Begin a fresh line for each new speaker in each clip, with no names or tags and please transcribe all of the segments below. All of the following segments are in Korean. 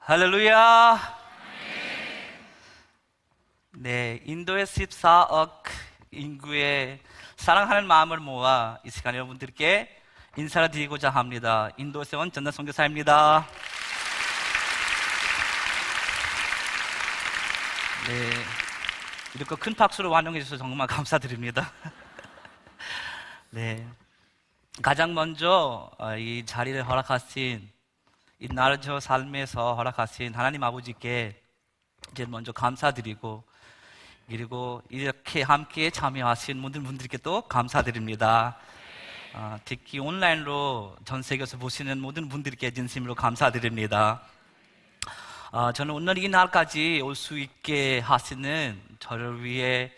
할렐루야. 네, 인도의 14억 인구의 사랑하는 마음을 모아 이 시간 여러분들께 인사를 드리고자 합니다. 인도에서 온 전단 선교사입니다. 네, 이렇게 큰 박수로 환영해 주셔서 정말 감사드립니다. 네, 가장 먼저 이 자리를 허락하신 이 나를 저 삶에서 허락하신 하나님 아버지께 이제 먼저 감사드리고, 그리고 이렇게 함께 참여하신 모든 분들께 또 감사드립니다. 특히 온라인으로 전 세계에서 보시는 모든 분들께 진심으로 감사드립니다. 저는 오늘 이 날까지 올 수 있게 하시는 저를 위해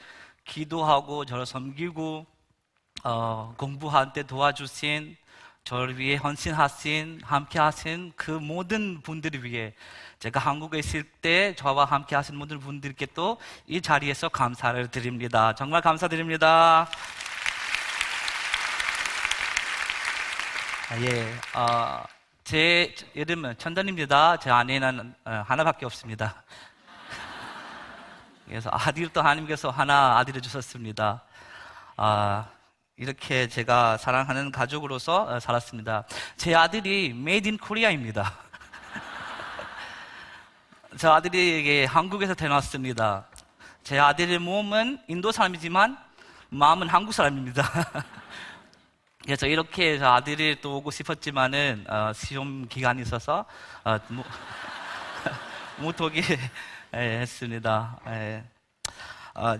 기도하고 저를 섬기고 공부할 때 도와주신, 저를 위해 헌신하신, 함께 하신 그 모든 분들을 위해 제가 한국에 있을 때 저와 함께 하신 모든 분들께 또 이 자리에서 감사를 드립니다. 정말 감사드립니다. 제 이름은 천단입니다. 제 아내는 하나밖에 없습니다. 그래서 아들도 하나님께서 하나 아들을 주셨습니다. 이렇게 제가 사랑하는 가족으로서 살았습니다. 제 아들이 메이드 인 코리아입니다. 저 아들이 한국에서 태어났습니다. 제 아들의 몸은 인도 사람이지만 마음은 한국 사람입니다. 그래서 이렇게 저 아들이 또 오고 싶었지만은 시험 기간이 있어서 못 오게 했습니다.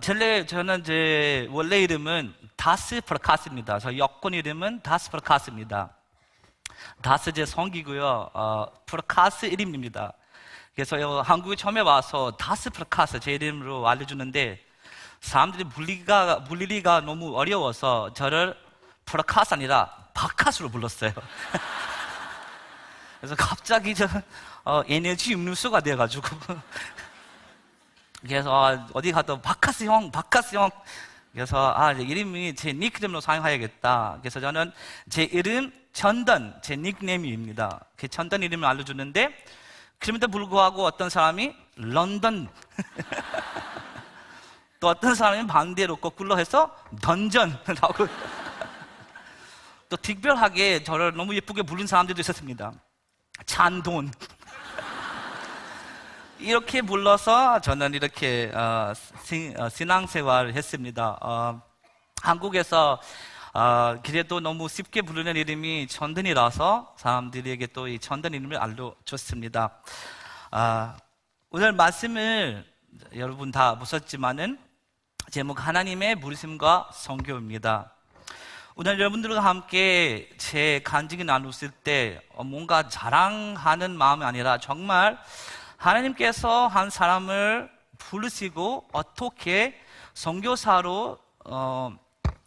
저는 제 원래 이름은 다스 프라카스입니다. 저 여권 이름은 다스 프라카스입니다. 다스 제 성기고요. 프라카스 이름입니다. 그래서 한국에 처음에 와서 다스 프라카스 제 이름으로 알려주는데 사람들이 불리기가 너무 어려워서 저를 프라카스 아니라 바카스로 불렀어요. 그래서 갑자기 에너지 음료수가 돼가지고 그래서 어디 가도 바카스 형. 그래서 이름이 제 닉네임으로 사용해야겠다. 그래서 저는 제 이름 천던, 제 닉네임입니다. 그 천던 이름을 알려주는데 그럼에도 불구하고 어떤 사람이 런던 또 어떤 사람이 반대로 거꾸로 해서 던전라고 또 특별하게 저를 너무 예쁘게 부른 사람들도 있었습니다. 찬돈 이렇게 불러서 저는 이렇게 신앙생활을 했습니다. 한국에서 그래도 너무 쉽게 부르는 이름이 천든이라서 사람들에게 또 이 천든 이름을 알려줬습니다. 오늘 말씀을 여러분 다 보셨지만은 제목 하나님의 부르심과 선교입니다. 오늘 여러분들과 함께 제 간증이 나눴을 때 뭔가 자랑하는 마음이 아니라 정말 하나님께서 한 사람을 부르시고 어떻게 선교사로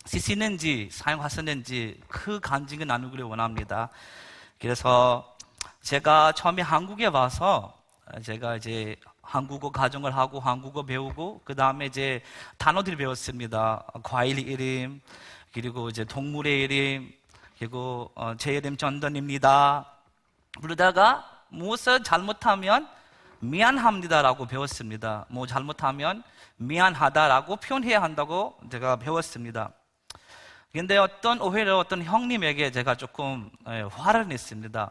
쓰시는지 사용하셨는지 그 간증을 나누기를 원합니다. 그래서 제가 처음에 한국에 와서 제가 이제 한국어 가정을 하고 한국어 배우고 그 다음에 이제 단어들을 배웠습니다. 과일 이름, 그리고 이제 동물의 이름, 그리고 제 이름 전던입니다. 그러다가 무엇을 잘못하면 미안합니다라고 배웠습니다. 뭐 잘못하면 미안하다라고 표현해야 한다고 제가 배웠습니다. 그런데 오히려 어떤 형님에게 제가 조금 화를 냈습니다.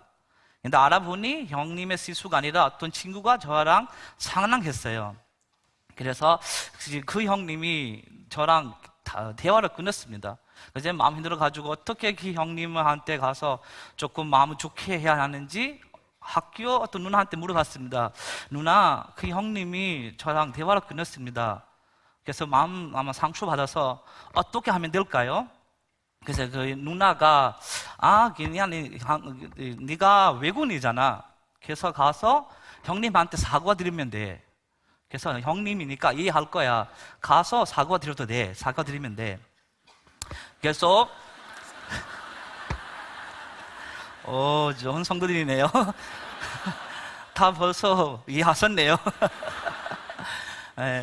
근데 알아보니 형님의 실수가 아니라 어떤 친구가 저랑 상랑했어요. 그래서 그 형님이 저랑 대화를 끊었습니다. 그래서 제 마음 힘들어가지고 어떻게 그 형님한테 가서 조금 마음을 좋게 해야 하는지 학교 어떤 누나한테 물어봤습니다. 누나, 그 형님이 저랑 대화를 끊었습니다. 그래서 마음 아마 상처받아서 어떻게 하면 될까요? 그래서 그 누나가 그냥 네가 외국인이잖아. 그래서 가서 형님한테 사과드리면 돼. 그래서 형님이니까 이해할 거야. 가서 사과드려도 돼. 사과드리면 돼. 그래서 좋은 성도들이네요. 다 벌써 이해하셨네요.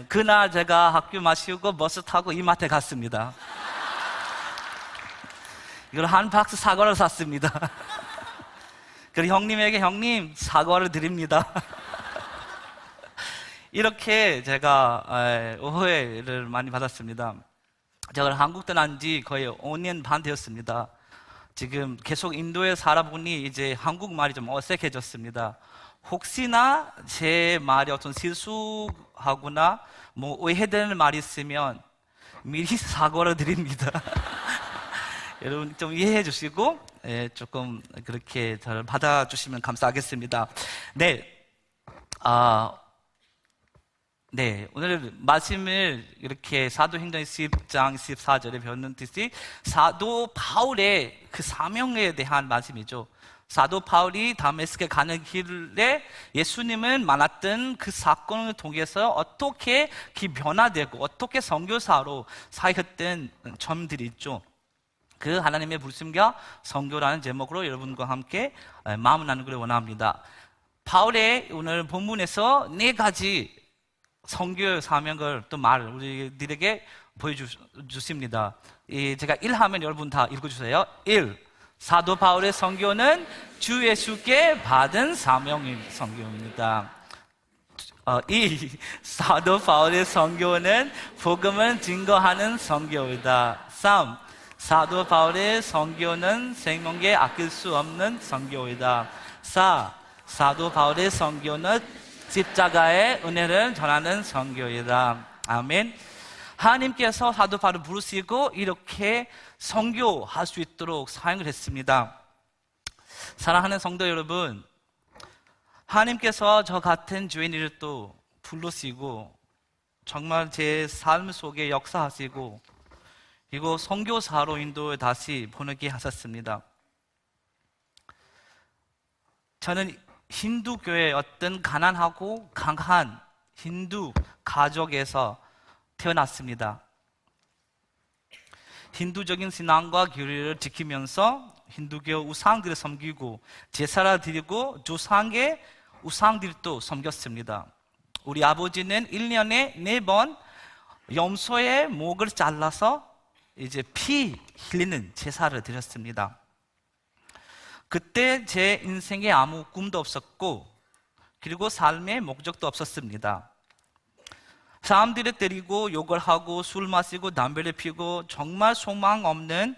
그날 제가 학교 마치고 버스 타고 이마트에 갔습니다. 이걸 한 박스 사과를 샀습니다. 그리고 형님에게 형님 사과를 드립니다. 이렇게 제가 오해를 많이 받았습니다. 제가 한국 떠난 지 거의 5년 반 되었습니다. 지금 계속 인도에 살아보니 이제 한국말이 좀 어색해졌습니다. 혹시나 제 말이 어떤 실수하거나 뭐 오해되는 말이 있으면 미리 사과를 드립니다. 여러분 좀 이해해 주시고 조금 그렇게 잘 받아주시면 감사하겠습니다. 네, 네, 오늘 말씀을 이렇게 사도행전 10장 14절에 배웠듯이 사도 바울의 그 사명에 대한 말씀이죠. 사도 바울이 다메섹에 가는 길에 예수님을 만났던 그 사건을 통해서 어떻게 변화되고 어떻게 선교사로 사역했던 점들이 있죠. 그 하나님의 부르심과 선교라는 제목으로 여러분과 함께 마음을 나누기를 원합니다. 바울의 오늘 본문에서 4가지 선교 사명을 또 우리들에게 보여주십니다. 제가 1 하면 여러분 다 읽어주세요. 1. 사도 바울의 선교는 주 예수께 받은 선교입니다. 2. 사도 바울의 선교는 복음을 증거하는 선교이다. 3. 사도 바울의 선교는 생명에 아낄 수 없는 선교이다. 4. 사도 바울의 선교는 십자가의 은혜를 전하는 선교이다. 아멘. 하나님께서 사도 바울을 부르시고 이렇게 선교할 수 있도록 사용을 했습니다. 사랑하는 성도 여러분, 하나님께서 저 같은 죄인을 또 부르시고 정말 제 삶 속에 역사하시고 그리고 선교사로 인도에 다시 보내게 하셨습니다. 저는 힌두교의 어떤 가난하고 강한 힌두 가족에서 태어났습니다. 힌두적인 신앙과 교리를 지키면서 힌두교 우상들을 섬기고 제사를 드리고 조상의 우상들도 섬겼습니다. 우리 아버지는 1년에 4번 염소의 목을 잘라서 이제 피 흘리는 제사를 드렸습니다. 그때 제 인생에 아무 꿈도 없었고 그리고 삶의 목적도 없었습니다. 사람들을 때리고 욕을 하고 술 마시고 담배를 피우고 정말 소망 없는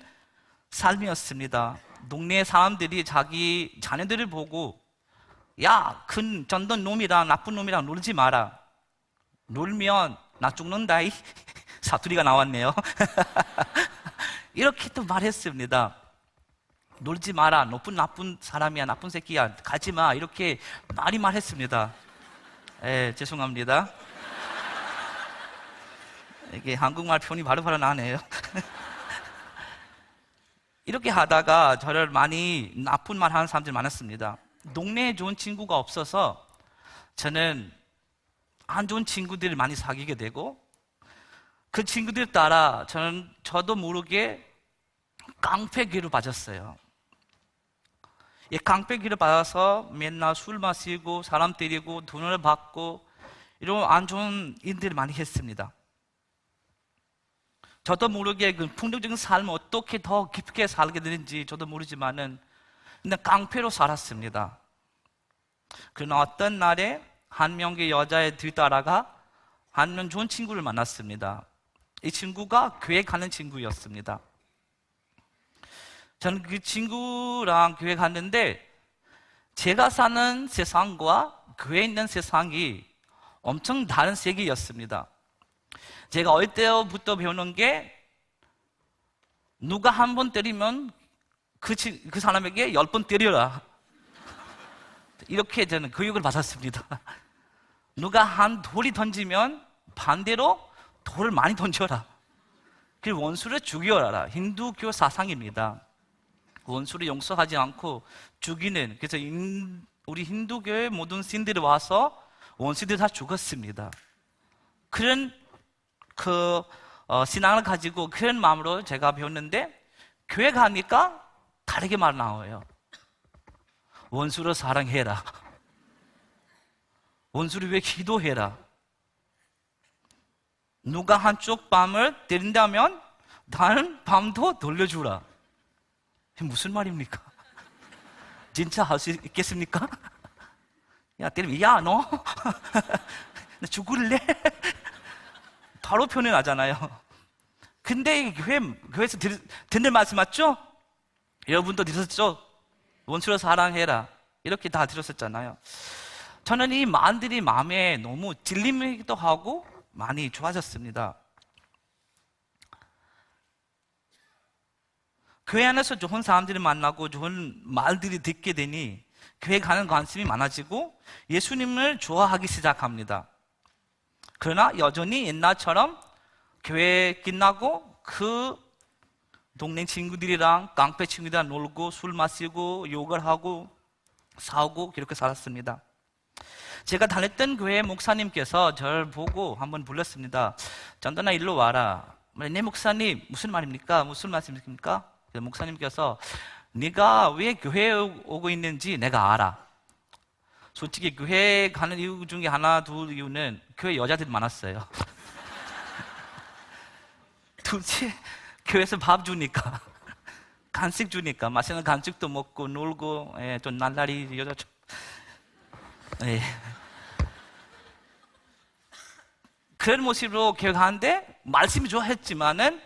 삶이었습니다. 동네 사람들이 자기 자녀들을 보고 야, 큰 전던 놈이랑 나쁜 놈이랑 놀지 마라. 놀면 나 죽는다. 사투리가 나왔네요. 이렇게 또 말했습니다. 놀지 마라. 나쁜 사람이야. 나쁜 새끼야. 가지 마. 이렇게 많이 말했습니다. 죄송합니다. 이게 한국말 표현이 바로바로 나네요. 이렇게 하다가 저를 많이 나쁜 말 하는 사람들이 많았습니다. 동네에 좋은 친구가 없어서 저는 안 좋은 친구들을 많이 사귀게 되고 그 친구들 따라 저도 모르게 깡패기로 빠졌어요. 이 깡패기를 받아서 맨날 술 마시고 사람 때리고 돈을 받고 이런 안 좋은 일들을 많이 했습니다. 저도 모르게 그 풍경적인 삶을 어떻게 더 깊게 살게 되는지 저도 모르지만은 근데 깡패로 살았습니다. 그러나 어떤 날에 한 명의 여자의 뒤따라가 한 명 좋은 친구를 만났습니다. 이 친구가 교회 가는 친구였습니다. 저는 그 친구랑 교회 갔는데 제가 사는 세상과 교회에 있는 세상이 엄청 다른 세계였습니다. 제가 어릴 때부터 배우는 게 누가 한 번 때리면 그 사람에게 10번 때려라. 이렇게 저는 교육을 받았습니다. 누가 한 돌이 던지면 반대로 돌을 많이 던져라. 그리고 원수를 죽여라. 힌두교 사상입니다. 원수를 용서하지 않고 죽이는, 그래서 우리 힌두교의 모든 신들이 와서 원수들이 다 죽었습니다. 그런 신앙을 가지고 그런 마음으로 제가 배웠는데 교회 가니까 다르게 말 나와요. 원수를 사랑해라. 원수를 위해 기도해라. 누가 한쪽 밤을 때린다면 다른 밤도 돌려주라. 무슨 말입니까? 진짜 할 수 있겠습니까? 야, 때리면 야, 너 나 죽을래? 바로 표현이 나잖아요. 근데 이 교회에서 듣는 말씀 맞죠? 여러분도 들으셨죠? 원수를 사랑해라. 이렇게 다 들었었잖아요. 저는 이 말들이 마음에 너무 찔림이기도 하고 많이 좋아졌습니다. 교회 안에서 좋은 사람들을 만나고 좋은 말들이 듣게 되니 교회 가는 관심이 많아지고 예수님을 좋아하기 시작합니다. 그러나 여전히 옛날처럼 교회 끝나고 그 동네 친구들이랑 깡패 친구들이랑 놀고 술 마시고 욕을 하고 싸우고 그렇게 살았습니다. 제가 다녔던 교회 목사님께서 저를 보고 한번 불렀습니다. 전도나 일로 와라. 네 목사님, 무슨 말입니까? 무슨 말씀입니까? 목사님께서 네가 왜 교회에 오고 있는지 내가 알아. 솔직히 교회 가는 이유 중에 하나, 둘 이유는 교회 여자들이 많았어요. 둘째, 교회에서 밥 주니까, 간식 주니까 맛있는 간식도 먹고 놀고, 예, 또 날라리 여자 좀, 예. 그런 모습으로 교회 가는데 말씀이 좋아했지만은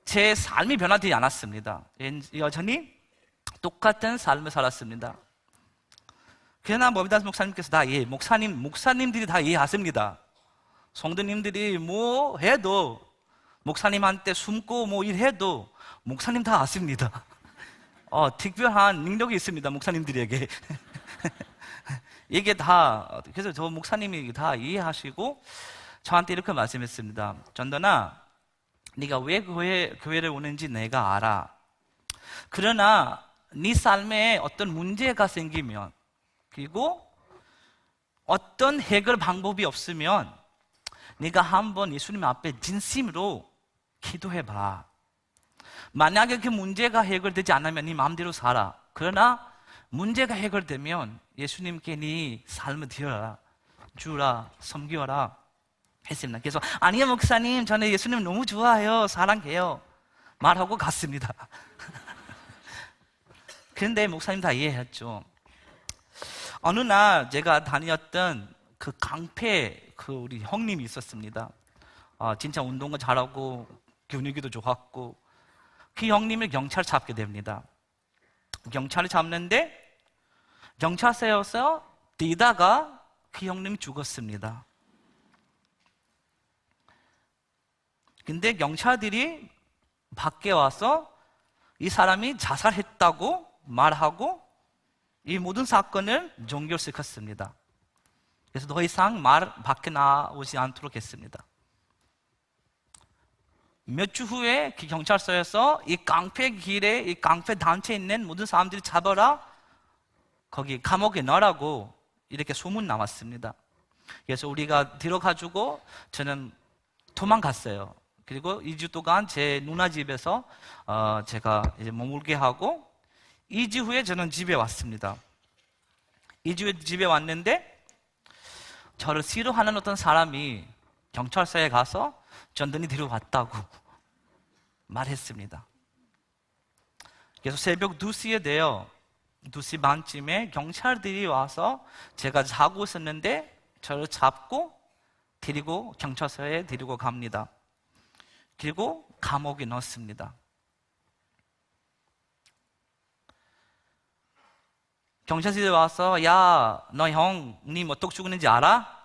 제 삶이 변화되지 않았습니다. 여전히 똑같은 삶을 살았습니다. 그러나 모비다스 목사님께서 다 이해, 목사님들이 다 이해하십니다. 성도님들이 뭐 해도, 목사님한테 숨고 뭐 일해도 목사님 다 아십니다. 특별한 능력이 있습니다, 목사님들에게. 이게 다, 그래서 저 목사님이 다 이해하시고 저한테 이렇게 말씀했습니다. 전도나, 네가 왜 교회를 오는지 내가 알아. 그러나 네 삶에 어떤 문제가 생기면, 그리고 어떤 해결 방법이 없으면 네가 한번 예수님 앞에 진심으로 기도해봐. 만약에 그 문제가 해결되지 않으면 네 마음대로 살아. 그러나 문제가 해결되면 예수님께 네 삶을 드려라, 주라, 섬기어라 했습니다. 그래서 아니요 목사님, 저는 예수님 너무 좋아해요, 사랑해요 말하고 갔습니다. 그런데 목사님 다 이해했죠. 어느 날 제가 다녔던 그 깡패 우리 형님이 있었습니다. 진짜 운동도 잘하고 근육이도 좋았고, 그 형님을 경찰 잡게 됩니다. 경찰을 잡는데 경찰서에서 뛰다가 그 형님이 죽었습니다. 근데 경찰들이 밖에 와서 이 사람이 자살했다고 말하고 이 모든 사건을 종결시켰습니다. 그래서 더 이상 말 밖에 나오지 않도록 했습니다. 몇 주 후에 그 경찰서에서 이 깡패 길에, 이 깡패 단체에 있는 모든 사람들이 잡아라, 거기 감옥에 넣으라고 이렇게 소문 나왔습니다. 그래서 우리가 들어가지고 저는 도망갔어요. 그리고 2주 동안 제 누나 집에서 제가 이제 머물게 하고, 2주 후에 저는 집에 왔습니다. 2주 후에 집에 왔는데 저를 싫어하는 어떤 사람이 경찰서에 가서 전단이 데려왔다고 말했습니다. 그래서 새벽 2시에 되어 2시 반쯤에 경찰들이 와서 제가 자고 있었는데 저를 잡고 데리고 경찰서에 데리고 갑니다. 그리고 감옥에 넣습니다. 경찰들이 와서 야, 너 형님 어떻게 죽었는지 알아?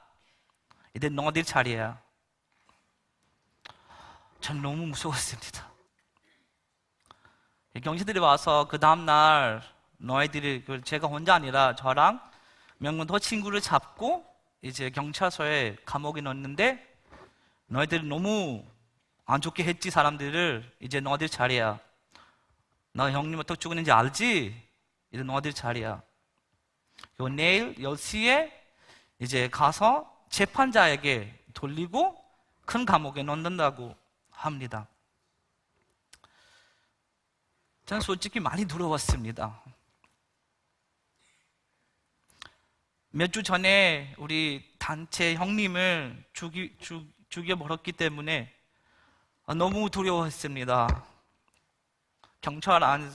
이제 너희들 차례야. 전 너무 무서웠습니다. 경찰들이 와서 그 다음날 너희들이, 제가 혼자 아니라 저랑 몇 명 더 친구를 잡고 이제 경찰서에 감옥에 넣었는데, 너희들이 너무 안 좋게 했지 사람들을. 이제 너희들 차례야. 너 형님 어떻게 죽었는지 알지? 이제 너희들 차례야. 내일 10시에 이제 가서 재판자에게 돌리고 큰 감옥에 넣는다고 합니다. 저는 솔직히 많이 두려웠습니다. 몇 주 전에 우리 단체 형님을 죽여버렸기 때문에 너무 두려워했습니다.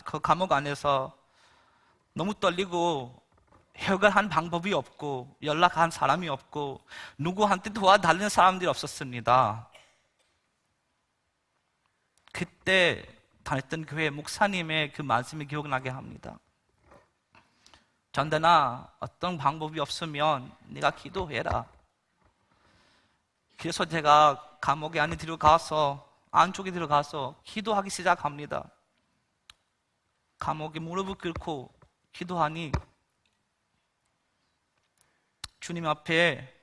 그 감옥 안에서 너무 떨리고 해결한 방법이 없고 연락한 사람이 없고 누구한테 도와달라는 사람들이 없었습니다. 그때 다녔던 교회 목사님의 그 말씀이 기억나게 합니다. 전대나 어떤 방법이 없으면 네가 기도해라. 그래서 제가 감옥에 안에 안쪽에 들어가서 기도하기 시작합니다. 감옥에 무릎을 꿇고 기도하니 주님 앞에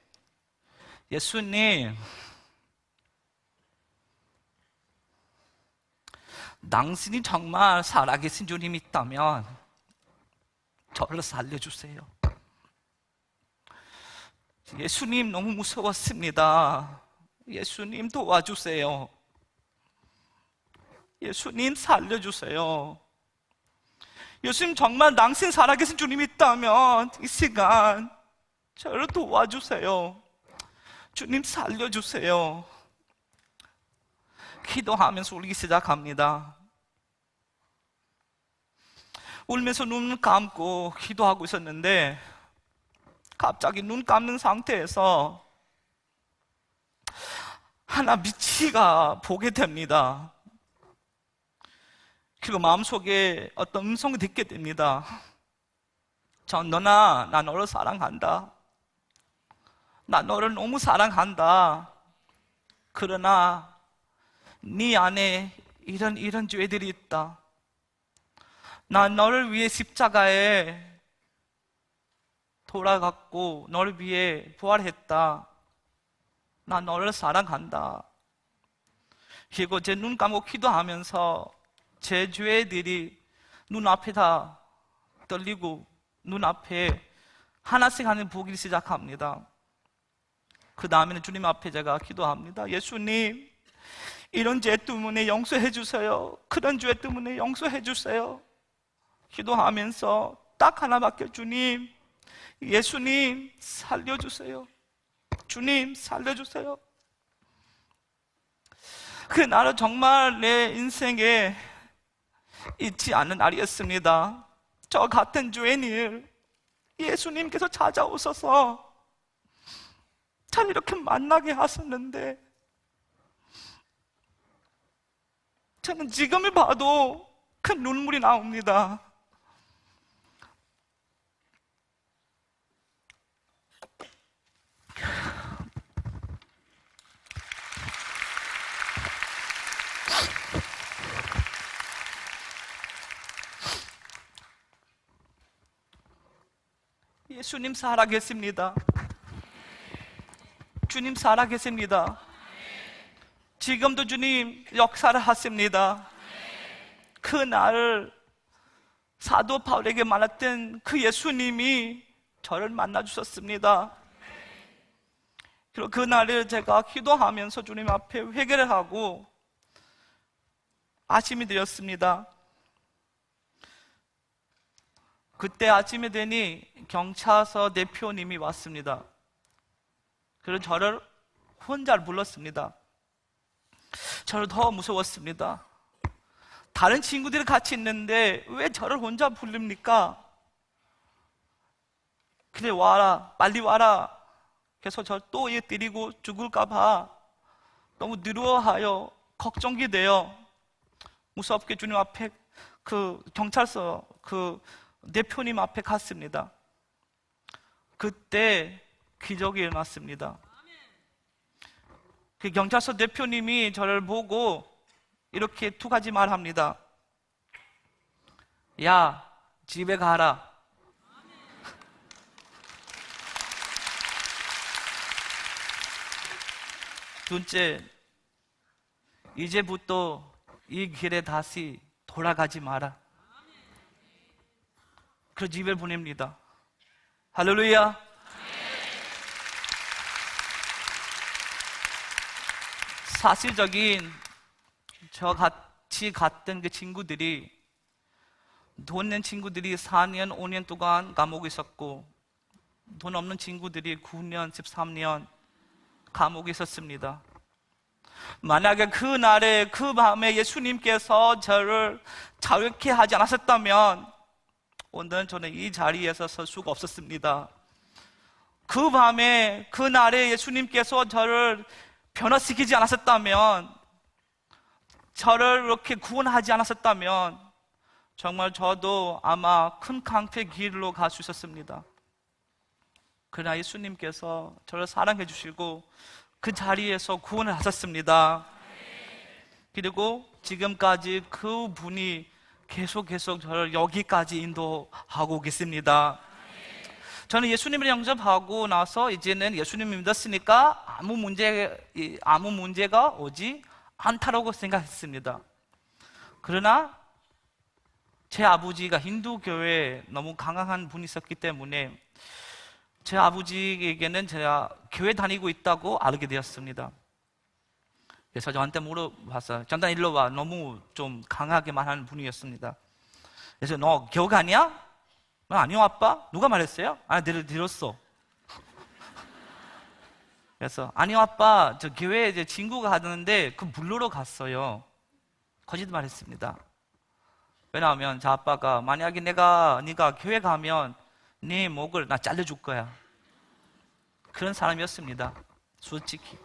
예수님, 당신이 정말 살아계신 주님이 있다면 저를 살려주세요. 예수님, 너무 무서웠습니다. 예수님, 도와주세요. 예수님, 살려주세요. 예수님, 정말 당신 살아계신 주님이 있다면 이 시간 저를 도와주세요. 주님, 살려주세요. 기도하면서 울기 시작합니다. 울면서 눈 감고 기도하고 있었는데 갑자기 눈 감는 상태에서 하나 미치가 보게 됩니다. 그리고 마음속에 어떤 음성을 듣게 됩니다. 전너나, 나 너를 사랑한다. 나 너를 너무 사랑한다. 그러나 네 안에 이런 죄들이 있다. 난 너를 위해 십자가에 돌아갔고 너를 위해 부활했다. 난 너를 사랑한다. 그리고 제 눈 감고 기도하면서 제 죄들이 눈앞에 다 떨리고 눈앞에 하나씩 보기 시작합니다. 그 다음에는 주님 앞에 제가 기도합니다. 예수님, 이런 죄 때문에 용서해 주세요. 그런 죄 때문에 용서해 주세요. 기도하면서 딱 하나밖에, 주님, 예수님 살려주세요. 주님 살려주세요. 그 날은 정말 내 인생에 잊지 않는 날이었습니다. 저 같은 죄인을 예수님께서 찾아오셔서 저를 이렇게 만나게 하셨는데, 저는 지금을 봐도 큰 눈물이 나옵니다. 예수님 살아계십니다. 주님 살아계십니다. 지금도 주님 역사를 하십니다. 그 날 사도 바울에게 말했던 그 예수님이 저를 만나주셨습니다. 그리고 그 날을 제가 기도하면서 주님 앞에 회개를 하고 아침이 되었습니다. 그때 아침이 되니 경찰서 대표님이 왔습니다. 그래서 저를 혼자 불렀습니다. 저를 더 무서웠습니다. 다른 친구들이 같이 있는데 왜 저를 혼자 부릅니까? 그래, 와라, 빨리 와라. 그래서 저를 또 때리고 죽을까봐 너무 두려워하여 걱정이 돼요. 무섭게 주님 앞에 그 경찰서 그 대표님 앞에 갔습니다. 그때 기적이 일어났습니다. 그 경찰서 대표님이 저를 보고 이렇게 두 가지 말합니다. 야, 집에 가라. 둘째, 이제부터 이 길에 다시 돌아가지 마라. 그 집에 보냅니다. 할렐루야. 사실적인 저 같이 갔던 그 친구들이, 돈 있는 친구들이 4년, 5년 동안 감옥에 있었고, 돈 없는 친구들이 9년, 13년 감옥에 있었습니다. 만약에 그 날에, 그 밤에 예수님께서 저를 자유케 하지 않았었다면 오늘 저는 이 자리에서 설 수가 없었습니다. 그 밤에, 그날에 예수님께서 저를 변화시키지 않았었다면, 저를 이렇게 구원하지 않았었다면 정말 저도 아마 큰 깡패 길로 갈 수 있었습니다. 그러나 예수님께서 저를 사랑해 주시고 그 자리에서 구원을 하셨습니다. 그리고 지금까지 그 분이 계속 저를 여기까지 인도하고 계십니다. 저는 예수님을 영접하고 나서 이제는 예수님을 믿었으니까 아무 문제가 오지 않다라고 생각했습니다. 그러나 제 아버지가 힌두교회에 너무 강한 분이 있었기 때문에 제 아버지에게는 제가 교회 다니고 있다고 알게 되었습니다. 그래서 저한테 물어봤어요. 전단 일로 와. 너무 좀 강하게 말하는 분이었습니다. 그래서 너 교회 가냐? 아니요 아빠. 누가 말했어요? 들었어. 그래서 아니요 아빠, 저 교회에 이제 친구가 가는데 그 물러러 갔어요. 거짓말했습니다. 왜냐하면 저 아빠가 만약에 네가 교회 가면 네 목을 나 잘라줄 거야. 그런 사람이었습니다. 솔직히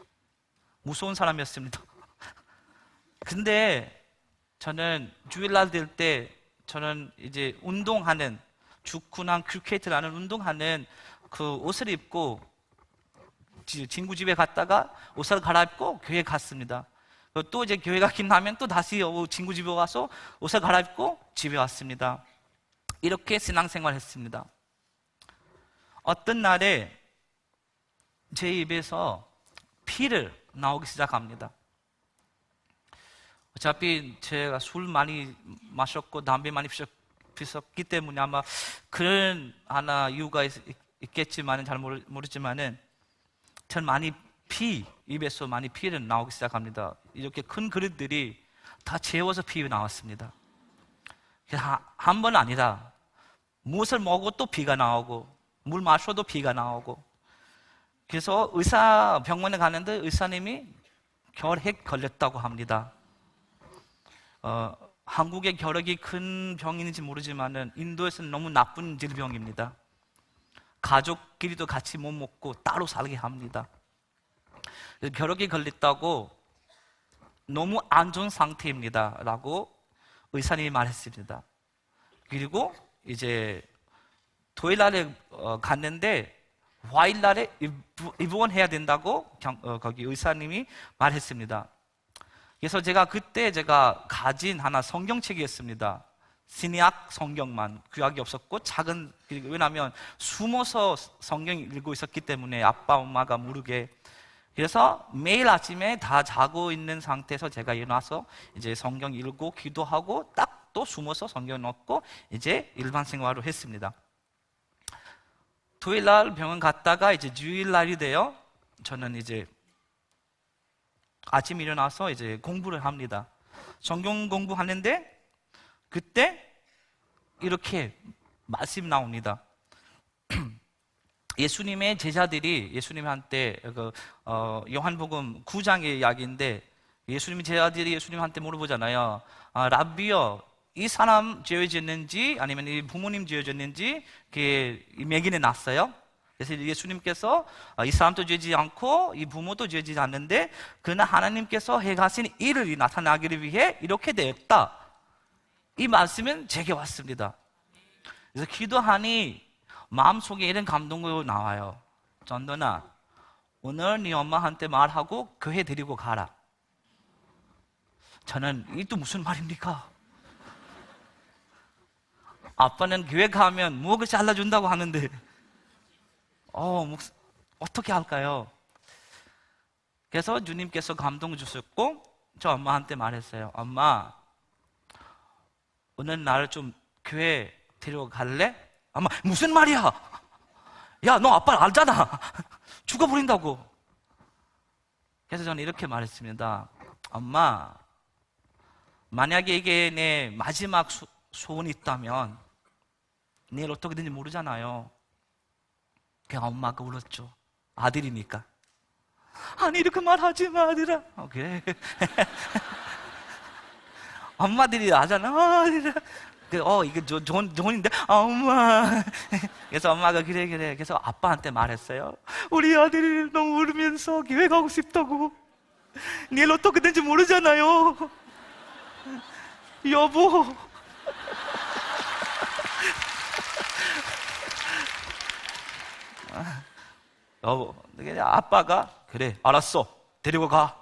무서운 사람이었습니다. 근데 저는 주일날 될 때 저는 이제 운동하는, 축구나 크리켓을 운동하는 그 옷을 입고 친구 집에 갔다가 옷을 갈아입고 교회 갔습니다. 또 이제 교회 가긴 하면 또 다시 친구 집에 가서 옷을 갈아입고 집에 왔습니다. 이렇게 신앙생활을 했습니다. 어떤 날에 제 입에서 피를 나오기 시작합니다. 어차피 제가 술 많이 마셨고 담배 많이 피웠기 때문에 아마 그런 하나 이유가 있겠지만은 잘 모르지만은 전 입에서 많이 피를 나오기 시작합니다. 이렇게 큰 그릇들이 다 채워서 피 나왔습니다. 한 번 아니라 무엇을 먹어도 또 피가 나오고 물 마셔도 피가 나오고, 그래서 병원에 가는데 의사님이 결핵 걸렸다고 합니다. 한국의 결핵이 큰 병인지 모르지만은 인도에서는 너무 나쁜 질병입니다. 가족끼리도 같이 못 먹고 따로 살게 합니다. 결핵이 걸렸다고 너무 안 좋은 상태입니다 라고 의사님이 말했습니다. 그리고 이제 토요일날에 갔는데 화요일날에 입원해야 된다고 거기 의사님이 말했습니다. 그래서 그때 제가 가진 하나 성경책이었습니다. 신약 성경만, 구약이 없었고 작은, 왜냐하면 숨어서 성경 읽고 있었기 때문에 아빠 엄마가 모르게. 그래서 매일 아침에 다 자고 있는 상태에서 제가 일어나서 이제 성경 읽고 기도하고 딱 또 숨어서 성경 넣고 이제 일반 생활을 했습니다. 토요일날 병원 갔다가 이제 주일날이 돼요. 저는 이제 아침 일어나서 이제 공부를 합니다. 성경 공부하는데 그때 이렇게 말씀 나옵니다. 예수님의 제자들이 예수님한테 요한복음 9장의 이야기인데, 예수님의 제자들이 예수님한테 물어보잖아요. 라비요, 이 사람 죄 지었는지 아니면 이 부모님 죄 지었는지 매기는 났어요? 그래서 예수님께서 이 사람도 죄지 않고 이 부모도 죄지 않는데 그러나 하나님께서 행하신 일을 나타나기를 위해 이렇게 되었다. 이 말씀은 제게 왔습니다. 그래서 기도하니 마음속에 이런 감동이 나와요. 전도나, 오늘 네 엄마한테 말하고 교회 데리고 가라. 저는 이게 또 무슨 말입니까? 아빠는 교회 가면 목을 잘라준다고 하는데 어떻게 할까요? 그래서 주님께서 감동을 주셨고 저 엄마한테 말했어요. 엄마, 오늘 나를 좀 교회 데려갈래? 엄마, 무슨 말이야? 야, 너 아빠 알잖아. 죽어버린다고. 그래서 저는 이렇게 말했습니다. 엄마, 만약에 이게 내 마지막 소원이 있다면 내일 어떻게 되는지 모르잖아요. 그냥 엄마가 울었죠. 아들이니까. 아니, 이렇게 말하지 마, 아들아. 그래. 엄마들이 아잖아. 아들아. 이게 좋은데, 엄마. 그래서 엄마가 그래. 그래서 아빠한테 말했어요. 우리 아들이 너무 울면서 교회 가고 싶다고. 내일 어떻게 된지 모르잖아요. 여보. 여보, 아빠가 그래, 알았어. 데리고 가.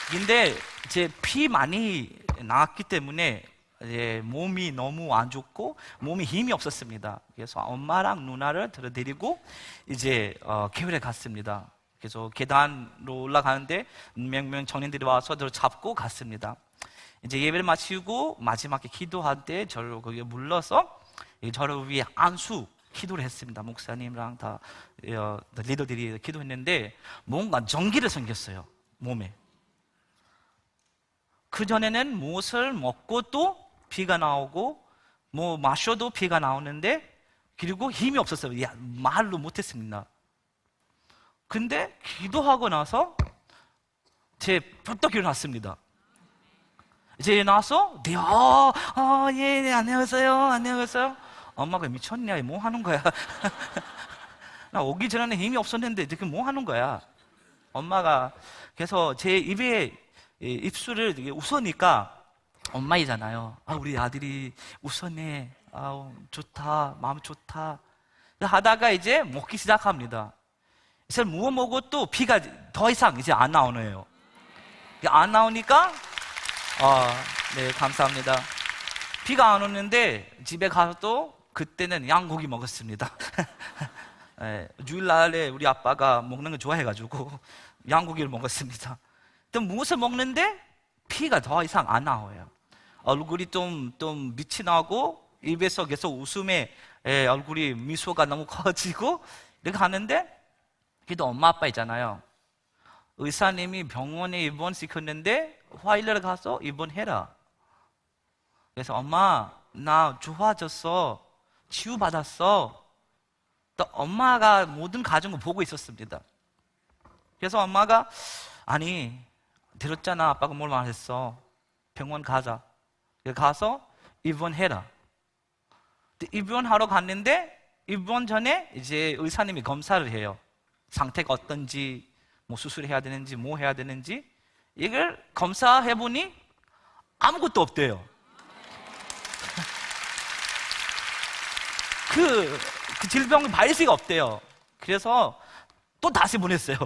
근데 제 피 많이 나왔기 때문에 이제 몸이 너무 안 좋고 몸에 힘이 없었습니다. 그래서 엄마랑 누나를 데리고 이제 교회에 갔습니다. 그래서 계단으로 올라가는데 몇 명 청년들이 와서 저를 잡고 갔습니다. 이제 예배를 마치고 마지막에 기도할 때 저를 거기에 불러서 저를 위해 안수 기도를 했습니다. 목사님랑 다 리더들이 기도했는데 뭔가 전기를 생겼어요, 몸에. 그전에는 무엇을 먹고 또 피가 나오고 뭐 마셔도 피가 나오는데 그리고 힘이 없었어요. 말로 못했습니다. 근데 기도하고 나서 제 벌떡 일어났습니다. 이제 일어나서 네, 안녕하세요. 엄마가 미쳤냐, 뭐 하는 거야? 나 오기 전에는 힘이 없었는데 지금 뭐 하는 거야? 엄마가 그래서 제 입에 입술을 웃으니까 엄마이잖아요. 우리 아들이 웃었네. 좋다, 마음 좋다. 하다가 이제 먹기 시작합니다. 이제 무엇 먹고 또 피가 더 이상 이제 안 나오네요. 안 나오니까 네, 감사합니다. 비가 안 오는데 집에 가서 또 그때는 양고기 먹었습니다. 네, 주일날에 우리 아빠가 먹는 거 좋아해가지고 양고기를 먹었습니다. 또 무엇을 먹는데 피가 더 이상 안 나와요. 얼굴이 좀 밑이 나고 입에서 계속 웃음에 얼굴이 미소가 너무 커지고 이렇게 하는데 그래도 엄마 아빠 있잖아요. 의사님이 병원에 입원시켰는데 화요일에 가서 입원해라. 그래서 엄마 나 좋아졌어, 치유받았어. 또 엄마가 모든 가정을 보고 있었습니다. 그래서 엄마가 아니 들었잖아, 아빠가 뭘 말했어. 병원 가자. 가서 입원해라. 입원하러 갔는데 입원 전에 이제 의사님이 검사를 해요. 상태가 어떤지, 뭐 수술해야 되는지, 뭐 해야 되는지. 이걸 검사해보니 아무것도 없대요. 그 질병 발시가 없대요. 그래서 또 다시 보냈어요.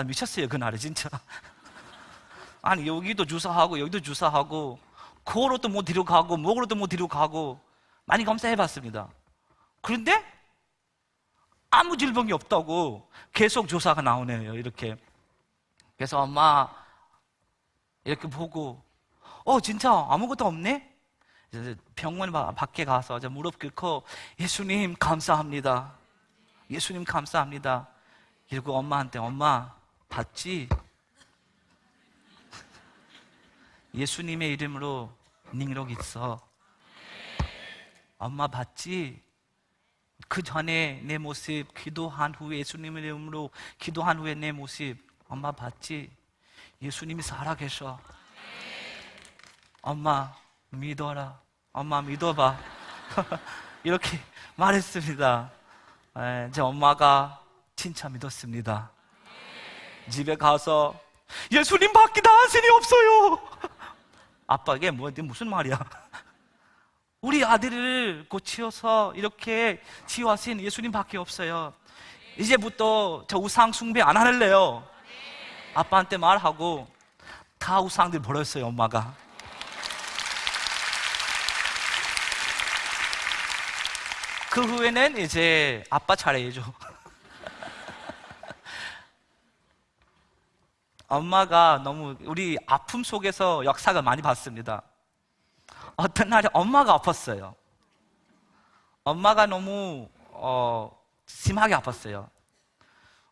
미쳤어요 그날에 진짜. 아니 여기도 주사하고 여기도 주사하고 코로 또 뭐 뒤로 가고 목으로 또 뭐 뒤로 가고 많이 검사해봤습니다. 그런데 아무 질병이 없다고 계속 조사가 나오네요. 이렇게. 그래서 엄마 이렇게 보고 진짜 아무것도 없네? 병원 밖에 가서 무릎 꿇고 예수님 감사합니다. 예수님 감사합니다. 그리고 엄마한테 엄마 봤지? 예수님의 이름으로 능력 있어. 엄마 봤지? 그 전에 내 모습 기도한 후에 예수님의 이름으로 기도한 후에 내 모습 엄마 봤지? 예수님이 살아계셔. 엄마 믿어라. 엄마 믿어봐. 이렇게 말했습니다. 이제 엄마가 진짜 믿었습니다. 집에 가서 예수님 밖에 나은 신이 없어요. 아빠 이게 무슨 말이야? 우리 아들을 고치어서 이렇게 치유하신 예수님 밖에 없어요. 이제부터 저 우상 숭배 안 할래요. 아빠한테 말하고 다 우상들 버렸어요. 엄마가. 그 후에는 이제 아빠 차례죠. 엄마가 너무 우리 아픔 속에서 역사가 많이 봤습니다. 어떤 날에 엄마가 아팠어요. 엄마가 너무 심하게 아팠어요.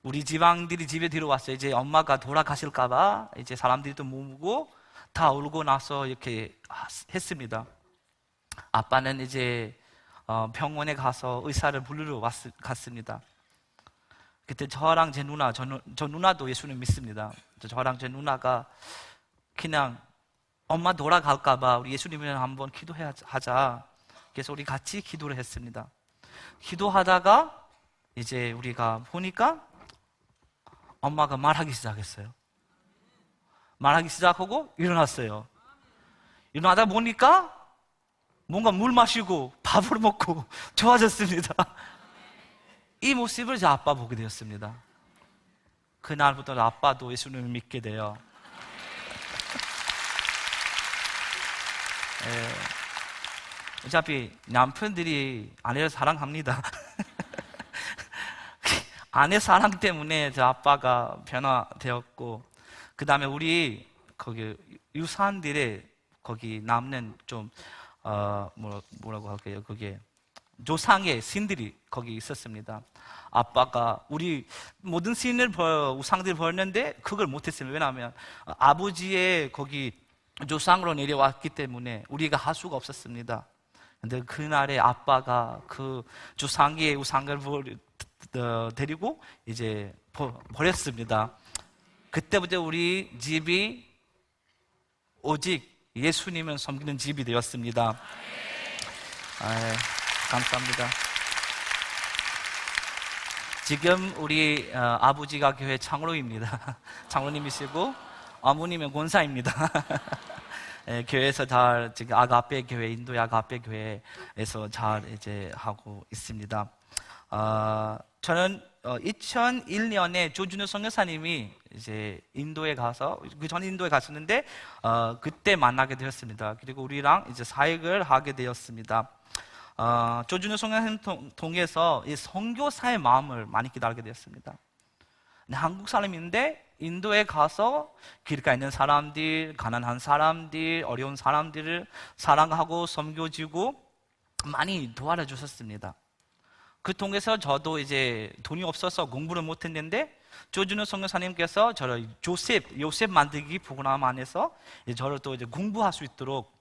우리 지방들이 집에 들어왔어요. 이제 엄마가 돌아가실까봐 이제 사람들이 또 모으고 다 울고 나서 이렇게 했습니다. 아빠는 이제 병원에 가서 의사를 부르러 갔습니다. 그때 저랑 제 누나, 저 누나도 예수님 믿습니다. 저랑 제 누나가 그냥 엄마 돌아갈까봐 우리 예수님이랑 한번 기도하자. 그래서 우리 같이 기도를 했습니다. 기도하다가 이제 우리가 보니까 엄마가 말하기 시작했어요. 말하기 시작하고 일어났어요. 일어나다 보니까 뭔가 물 마시고 밥을 먹고 좋아졌습니다. 이 모습을 제 아빠 보게 되었습니다. 그날부터 아빠도 예수님을 믿게 돼요. 어차피 남편들이 아내를 사랑합니다. 아내 사랑 때문에 제 아빠가 변화되었고, 그 다음에 우리 거기 유산들의 거기 남는 좀 뭐라고 할까요? 그게 조상의 신들이 거기 있었습니다. 아빠가 우리 모든 신을 우상들을 벌였는데 그걸 못했습니다. 왜냐하면 아버지의 거기 조상으로 내려왔기 때문에 우리가 할 수가 없었습니다. 근데 그날에 아빠가 그 조상의 우상을 데리고 이제 버렸습니다. 그때부터 우리 집이 오직 예수님을 섬기는 집이 되었습니다. 감사합니다. 지금 우리 아버지가 교회 장로입니다. 장로님이시고 어머님은 권사입니다. 교회에서 잘 지금 아가페 교회, 인도의 아가페 교회에서 잘 이제 하고 있습니다. 저는 2001년에 조준호 선교사님이 이제 인도에 가서, 그 전 인도에 갔었는데 그때 만나게 되었습니다. 그리고 우리랑 이제 사역을 하게 되었습니다. 조준호 선교사님 통해서 이 선교사의 마음을 많이 깨달게 되었습니다. 한국 사람인데 인도에 가서 길가에 있는 사람들, 가난한 사람들, 어려운 사람들을 사랑하고 섬겨주고 많이 도와주셨습니다. 그 통해서 저도 이제 돈이 없어서 공부를 못했는데 조준호 선교사님께서 저를 요셉 만들기 프로그램 안에서 저를 또 이제 공부할 수 있도록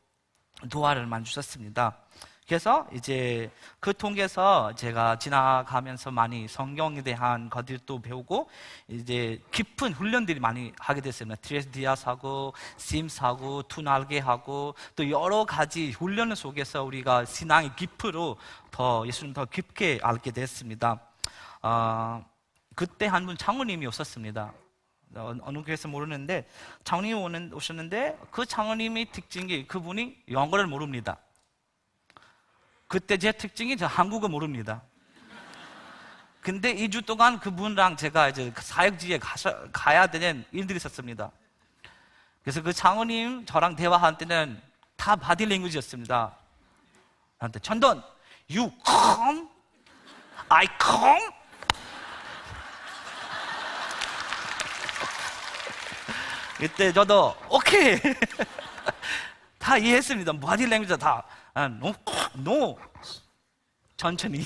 도와를 주셨습니다. 그래서 이제 그 통해서 제가 지나가면서 많이 성경에 대한 것들도 배우고 이제 깊은 훈련들이 많이 하게 됐습니다. 트레스디아스 하고 심스 하고 투날게 하고 또 여러 가지 훈련 속에서 우리가 신앙의 깊이로 더 예수님 더 깊게 알게 됐습니다. 그때 한 분 장로님이 오셨습니다. 어느 교회에서 모르는데 장로님이 오셨는데 그 장로님의 특징이 그분이 영어를 모릅니다. 그때 제 특징이 저 한국어 모릅니다. 근데 2주 동안 그분랑 제가 이제 사역지에 가야 되는 일들이 있었습니다. 그래서 그 장로님 저랑 대화할 때는 다 바디 랭귀지였습니다. 나한테 천돈, you come, I come. 그때 저도 오케이 다 이해했습니다. 바디 랭귀지 다 no 천천히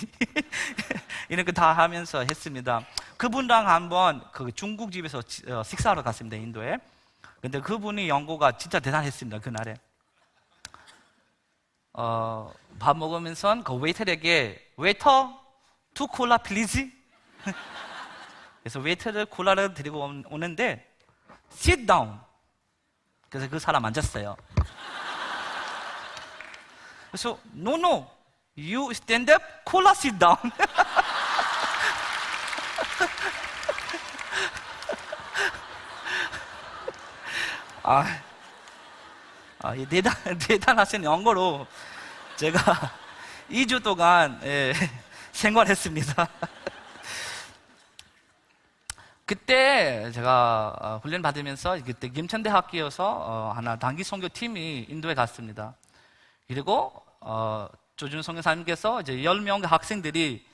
이렇게 다 하면서 했습니다. 그분랑 한번 그 중국 집에서 식사하러 갔습니다. 인도에. 근데 그분이 영어가 진짜 대단했습니다. 그날에 밥 먹으면서 그 웨이터에게 웨이터 투 콜라 플리즈. 그래서 웨이터를 콜라를 드리고 오는데 sit down. 그래서 그 사람 앉았어요. 그래서 no, you stand up, cola sit down. 대단하신 영어로 제가 2주 동안 생활했습니다. 그때 제가 훈련 받으면서 그때 김천대학교에서 하나 단기 선교팀이 인도에 갔습니다. 그리고 조준호 선교사님께서 이제 10명의 학생들이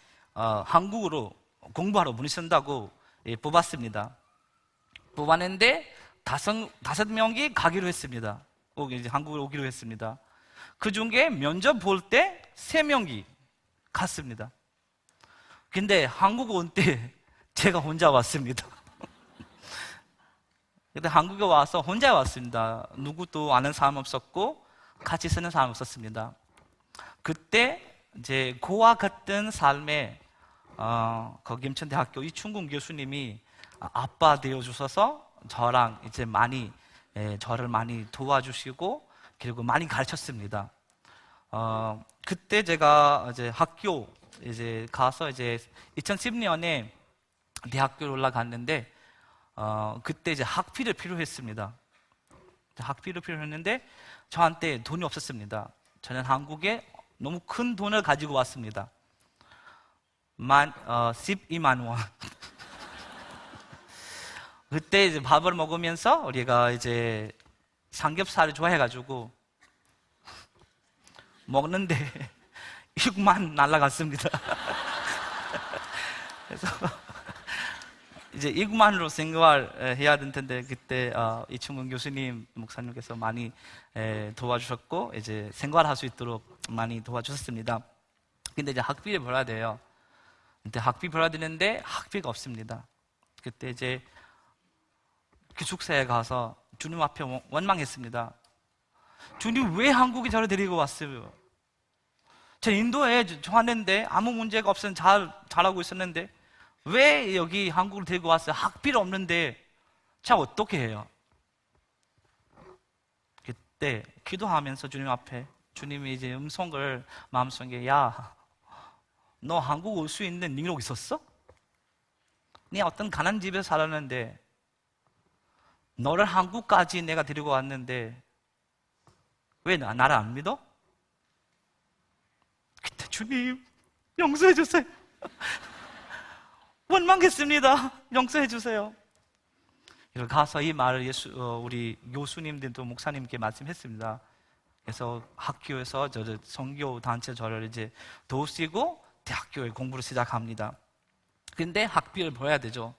한국으로 공부하러 보내신다고 뽑았습니다. 뽑았는데 다섯 명이 가기로 했습니다. 이제 한국으로 오기로 했습니다. 그 중에 면접 볼 때 3명이 갔습니다. 근데 한국 온 때 제가 혼자 왔습니다. 근데 한국에 와서 혼자 왔습니다. 누구도 아는 사람 없었고 같이 쓰는 사람 없었습니다. 그때 이제 고와 같은 삶에 거기 임천대학교 이충근 교수님이 아빠 되어 주셔서 저랑 이제 많이 저를 많이 도와주시고 그리고 많이 가르쳤습니다. 그때 제가 이제 학교 이제 가서 이제 2010년에 대학교에 올라갔는데 그때 이제 학비를 필요했습니다. 학비를 필요했는데 저한테 돈이 없었습니다. 저는 한국에 너무 큰 돈을 가지고 왔습니다. 12만 원. 그때 이제 밥을 먹으면서 우리가 이제 삼겹살을 좋아해가지고 먹는데 6만 날라갔습니다. 그래서 이제 6만으로 생활해야 될 텐데 그때 이충근 교수님, 목사님께서 많이 도와주셨고 이제 생활할 수 있도록 많이 도와주셨습니다. 근데 이제 학비를 벌어야 돼요. 근데 학비 벌어야 되는데 학비가 없습니다. 그때 이제 기숙사에 가서 주님 앞에 원망했습니다. 주님 왜 한국에 저를 데리고 왔어요? 저 인도에 좋았는데 아무 문제가 없어서 잘하고 있었는데 왜 여기 한국을 데리고 왔어요? 학비를 없는데 자 어떻게 해요? 그때 기도하면서 주님 앞에 주님이 이제 음성을 마음속에 야, 너 한국 올 수 있는 능력 있었어? 네 어떤 가난 집에서 살았는데 너를 한국까지 내가 데리고 왔는데 왜 나를 안 믿어? 그때 주님 용서해 주세요. 원망했습니다. 용서해 주세요. 이렇게 가서 이 말을 우리 교수님들도 목사님께 말씀했습니다. 그래서 학교에서 선교 단체 저를 이제 도우시고 대학교에 공부를 시작합니다. 근데 학비를 벌어야 되죠.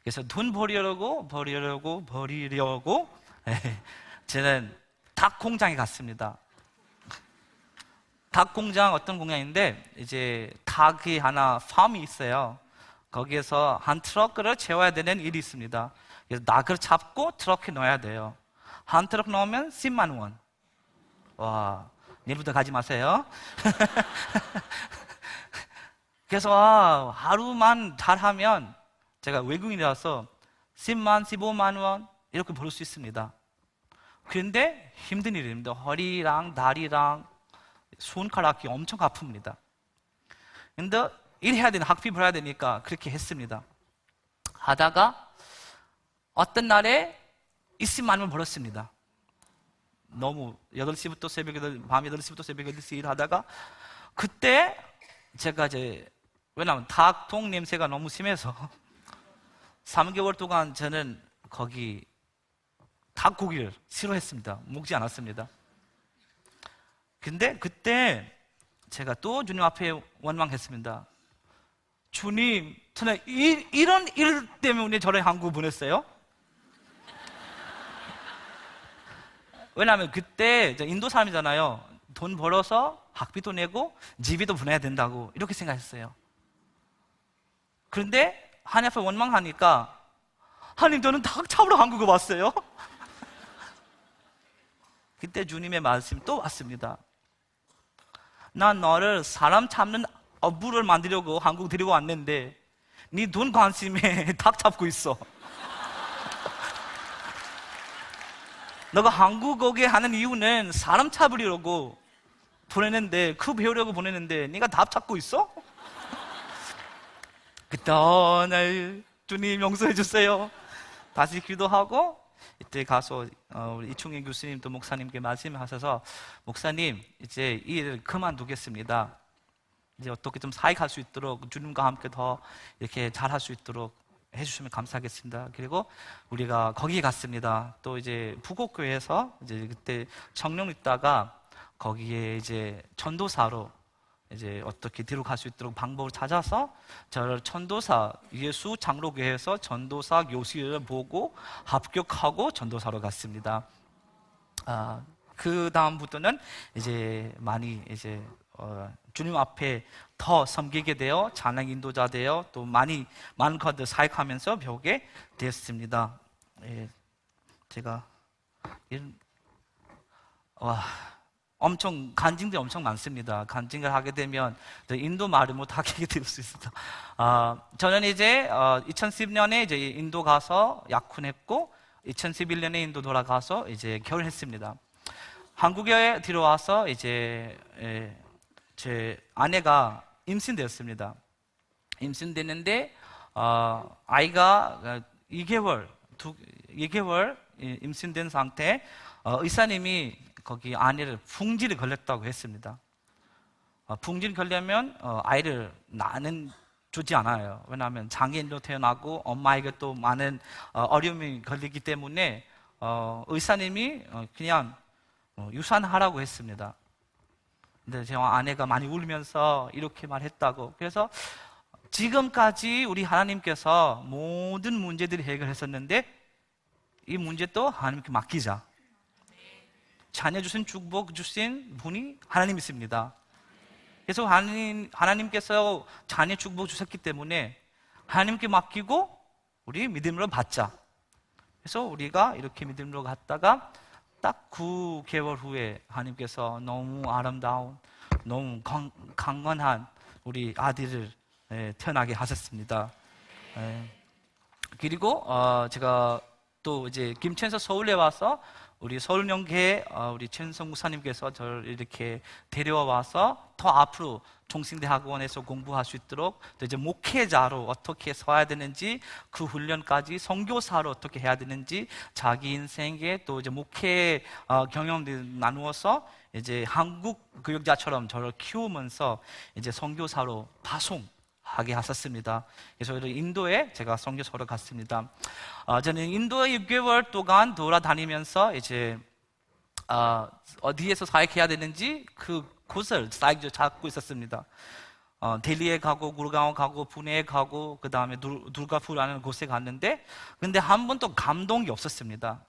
그래서 돈 버리려고 저는 닭 공장에 갔습니다. 닭 공장 어떤 공장인데 이제 닭이 하나 팜이 있어요. 거기에서 한 트럭을 채워야 되는 일이 있습니다. 그래서 닭을 잡고 트럭에 넣어야 돼요. 한 트럭 넣으면 10만 원. 와, 내일부터 가지 마세요. 그래서 하루만 잘하면 제가 외국인이라서 10만, 15만 원 이렇게 벌 수 있습니다. 그런데 힘든 일입니다. 허리랑 다리랑 손가락이 엄청 아픕니다. 근데 일해야 되는 학비 벌어야 되니까 그렇게 했습니다. 하다가 어떤 날에 20만 원 벌었습니다. 너무 8시부터 밤 8시부터 새벽 8시 일하다가 그때 제가 이제 왜냐하면 닭똥 냄새가 너무 심해서 3개월 동안 저는 거기 닭고기를 싫어했습니다. 먹지 않았습니다. 근데 그때 제가 또 주님 앞에 원망했습니다. 주님, 저는 이런 일 때문에 저를 한국 보냈어요? 왜냐하면 그때 인도 사람이잖아요. 돈 벌어서 학비도 내고 집비도 보내야 된다고 이렇게 생각했어요. 그런데 하나님 앞에 원망하니까 하나님 저는 닭 잡으러 한국에 왔어요. 그때 주님의 말씀이 또 왔습니다. 난 너를 사람 잡는 어부를 만들려고 한국 데리고 왔는데 네 돈 관심에 닭 잡고 있어. 너가 한국 오게 하는 이유는 사람 잡으려고 보내는데 그 배우려고 보내는데 네가 닭 잡고 있어? 그때 날 주님 용서해 주세요. 다시 기도하고 이때 가서 우리 이충현 교수님 또 목사님께 말씀하셔서 목사님 이제 이 일을 그만두겠습니다. 이제 어떻게 좀 사익할 수 있도록 주님과 함께 더 이렇게 잘할 수 있도록 해주시면 감사하겠습니다. 그리고 우리가 거기에 갔습니다. 또 이제 부곡교회에서 이제 그때 청년 있다가 거기에 이제 전도사로 이제 어떻게 뒤로 갈 수 있도록 방법을 찾아서 저를 전도사 예수 장로교회에서 전도사 교실을 보고 합격하고 전도사로 갔습니다. 그 다음부터는 이제 많이 이제 주님 앞에 더 섬기게 되어 찬양 인도자 되어 또 많은 것들 사역하면서 배우게 되었습니다. 제가 엄청 간증들이 엄청 많습니다. 간증을 하게 되면 인도 말을 못하게 될 수 있습니다. 저는 이제 2010년에 이제 인도 가서 약혼했고 2011년에 인도 돌아가서 이제 결혼했습니다. 한국에 들어와서 이제 제 아내가 임신되었습니다. 임신됐는데 아이가 2개월 임신된 상태 의사님이 거기 아내를 풍질이 걸렸다고 했습니다. 풍질이 걸리면 아이를 낳는 주지 않아요. 왜냐하면 장애인으로 태어나고 엄마에게 또 많은 어려움이 걸리기 때문에 의사님이 그냥 유산하라고 했습니다. 근데 제 아내가 많이 울면서 이렇게 말했다고. 그래서 지금까지 우리 하나님께서 모든 문제들을 해결했었는데 이 문제도 하나님께 맡기자. 자녀 주신 축복 주신 분이 하나님이십니다. 그래서 하나님께서 자녀 축복 주셨기 때문에 하나님께 맡기고 우리 믿음으로 받자. 그래서 우리가 이렇게 믿음으로 갔다가 딱 9개월 후에 하나님께서 너무 아름다운, 너무 강건한 우리 아들을 태어나게 하셨습니다. 그리고 제가 또 이제 김천에서 서울에 와서 우리 서울명교회 우리 최은성 목사님께서 저를 이렇게 데려와 와서 더 앞으로 종신대학원에서 공부할 수 있도록 또 이제 목회자로 어떻게 서야 되는지 그 훈련까지 선교사로 어떻게 해야 되는지 자기 인생에 또 이제 목회 경험들 나누어서 이제 한국 교육자처럼 저를 키우면서 이제 선교사로 파송하게 하셨습니다. 그래서 인도에 제가 선교사로 갔습니다. 저는 인도에 6개월 동안 돌아다니면서 이제 어디에서 사역해야 되는지 그 곳을 사역을 잡고 있었습니다. 델리에 가고 구르가온 가고 부네에 가고 그 다음에 둘가푸라는 곳에 갔는데 근데 한 번도 감동이 없었습니다.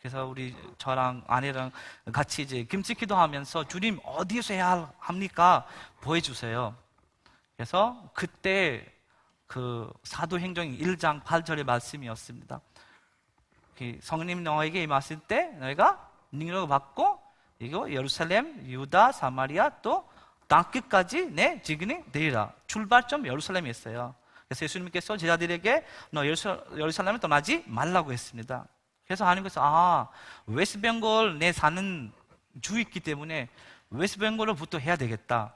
그래서 저랑 아내랑 같이 이제 김치기도 하면서 주님 어디에서 해야 합니까? 보여주세요. 그래서 그때 그 사도행전 1장 8절의 말씀이었습니다. 성령 너에게 임하실 때 너희가 능력을 받고 이거 예루살렘, 유다, 사마리아 또 땅끝까지 내 증인이 되리라. 출발점 예루살렘이었어요. 그래서 예수님께서 제자들에게 너 예루살렘을 떠나지 말라고 했습니다. 그래서 하나님께서 웨스트벵골 내 사는 주 있기 때문에 웨스트벵골로부터 해야 되겠다.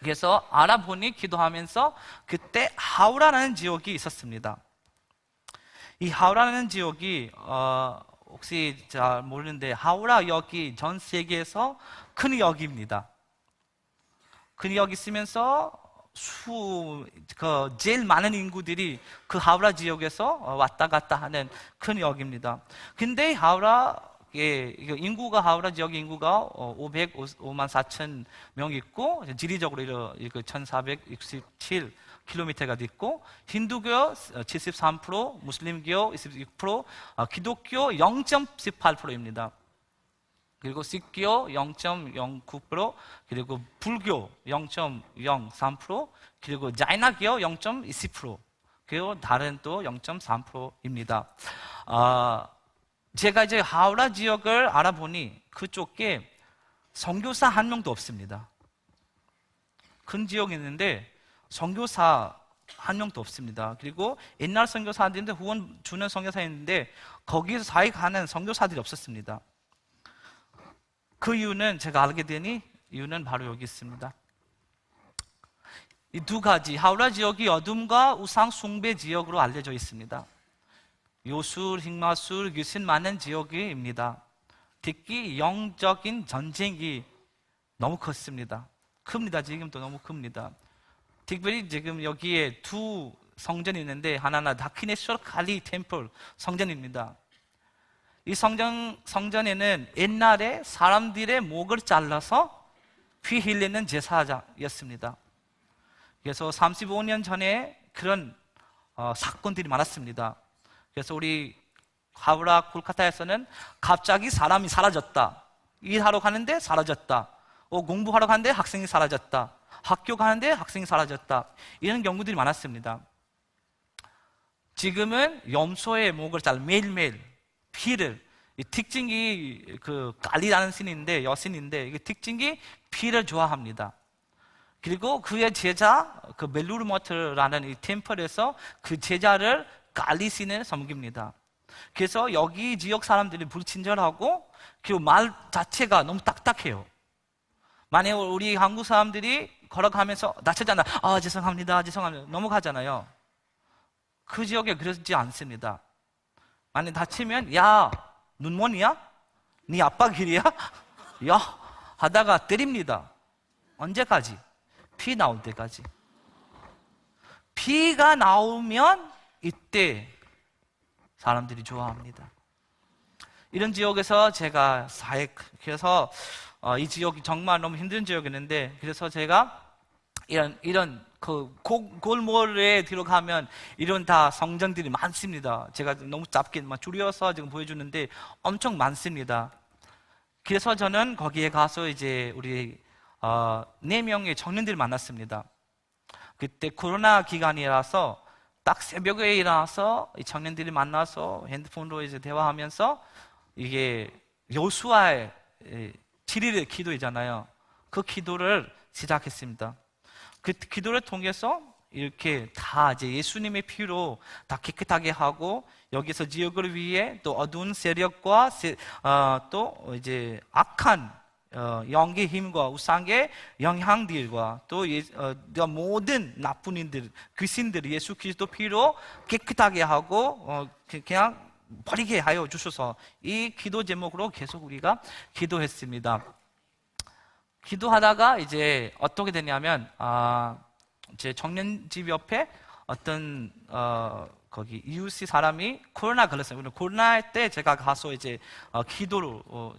그래서 알아보니 기도하면서 그때 하우라라는 지역이 있었습니다. 이 하우라라는 지역이 혹시 잘 모르는데 하우라 역이 전 세계에서 큰 역입니다. 큰 역이 있으면서 제일 많은 인구들이 그 하우라 지역에서 왔다 갔다 하는 큰 역입니다. 근데 하우라 지역 인구가 505만 4천 명 있고 지리적으로 1467km가 있고 힌두교 73%, 무슬림교 26%, 기독교 0.18%입니다. 그리고 식교 0.09%, 그리고 불교 0.03%, 그리고 자이나교 0.20%, 그리고 다른 또 0.3%입니다. 제가 이제 하우라 지역을 알아보니 그쪽에 선교사 한 명도 없습니다. 큰 지역이 있는데 선교사 한 명도 없습니다. 그리고 옛날 선교사들인데 후원 주는 선교사였는데 거기에서 사역하는 선교사들이 없었습니다. 그 이유는 제가 알게 되니 이유는 바로 여기 있습니다. 이 두 가지, 하우라 지역이 어둠과 우상 숭배 지역으로 알려져 있습니다. 요술, 흑마술, 귀신 많은 지역입니다. 특히 영적인 전쟁이 너무 컸습니다. 큽니다. 지금도 너무 큽니다. 특별히 지금 여기에 두 성전이 있는데 하나는 다키네스월 칼리 템플 성전입니다. 이 성전에는 옛날에 사람들의 목을 잘라서 피 흘리는 제사였습니다. 그래서 35년 전에 그런 사건들이 많았습니다. 그래서 우리 하우라 콜카타에서는 갑자기 사람이 사라졌다. 일하러 가는데 사라졌다. 공부하러 가는데 학생이 사라졌다. 학교 가는데 학생이 사라졌다. 이런 경우들이 많았습니다. 지금은 염소의 목을 매일매일 피를 이 특징이 그 갈리라는 신인데, 여신인데, 이게 특징이 피를 좋아합니다. 그리고 그의 제자 그 멜루르모트라는 이 템플에서 그 제자를 갈리 신을 섬깁니다. 그래서 여기 지역 사람들이 불친절하고, 그리고 말 자체가 너무 딱딱해요. 만약에 우리 한국 사람들이 걸어가면서 다쳤잖아, 죄송합니다, 죄송합니다 넘어가잖아요. 그 지역에 그러지 않습니다. 만약 다치면, 야, 눈먼이야? 네 아빠 길이야? 야, 하다가 때립니다. 언제까지? 피 나올 때까지. 피가 나오면 이때 사람들이 좋아합니다. 이런 지역에서 제가 그래서 이 지역이 정말 너무 힘든 지역이었는데, 그래서 제가 이런 그 골몰에 들어가면 이런 다 성전들이 많습니다. 제가 너무 짧게 줄여서 지금 보여주는데 엄청 많습니다. 그래서 저는 거기에 가서 이제 우리 4명의 청년들을 만났습니다. 그때 코로나 기간이라서 딱 새벽에 일어나서 이 청년들이 만나서 핸드폰으로 이제 대화하면서, 이게 여호수아의 7일의 기도이잖아요. 그 기도를 시작했습니다. 그 기도를 통해서 이렇게 다 이제 예수님의 피로 다 깨끗하게 하고, 여기서 지역을 위해 또 어두운 세력과 또 이제 악한 영의 힘과 우상의 영향들과 또 모든 나쁜 인들, 귀신들이 예수 그리스도 피로 깨끗하게 하고 그냥 버리게 하여 주셔서, 이 기도 제목으로 계속 우리가 기도했습니다. 기도하다가 이제 어떻게 되냐면, 제 청년집 옆에 어떤 거기 이웃이 사람이 코로나 걸렸어요. 코로나 때 제가 가서 이제 기도로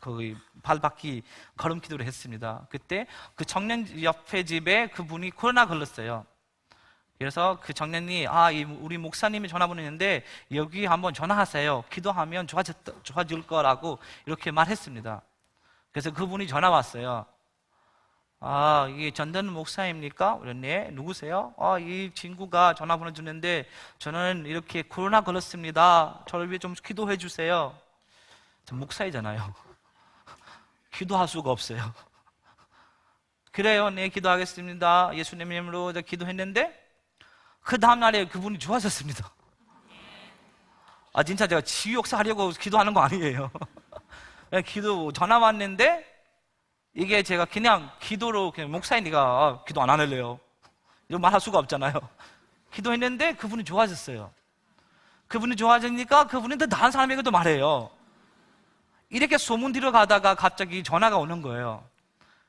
거기 발받기 걸음 기도를 했습니다. 그때 그 청년 옆에 집에 그분이 코로나 걸렸어요. 그래서 그 청년이 우리 목사님이 전화번호 있는데 여기 한번 전화하세요. 기도하면 좋아질 거라고 이렇게 말했습니다. 그래서 그분이 전화 왔어요. 이게 전도는 목사입니까? 그랬네. 누구세요? 이 친구가 전화번호 주는데 저는 이렇게 코로나 걸렸습니다. 저를 위해 좀 기도해 주세요. 저 목사이잖아요. 기도할 수가 없어요. 그래요, 네, 기도하겠습니다. 예수님 이름으로 기도했는데 그 다음날에 그분이 좋아졌습니다. 진짜 제가 지옥사 하려고 기도하는 거 아니에요. 전화 왔는데, 이게 제가 그냥 기도로, 그냥 목사이니까 기도 안 할래요, 이런 말 할 수가 없잖아요. 기도했는데 그분이 좋아졌어요. 그분이 좋아지니까 그분이 더 나은 사람에게도 말해요. 이렇게 소문 들어가다가 갑자기 전화가 오는 거예요.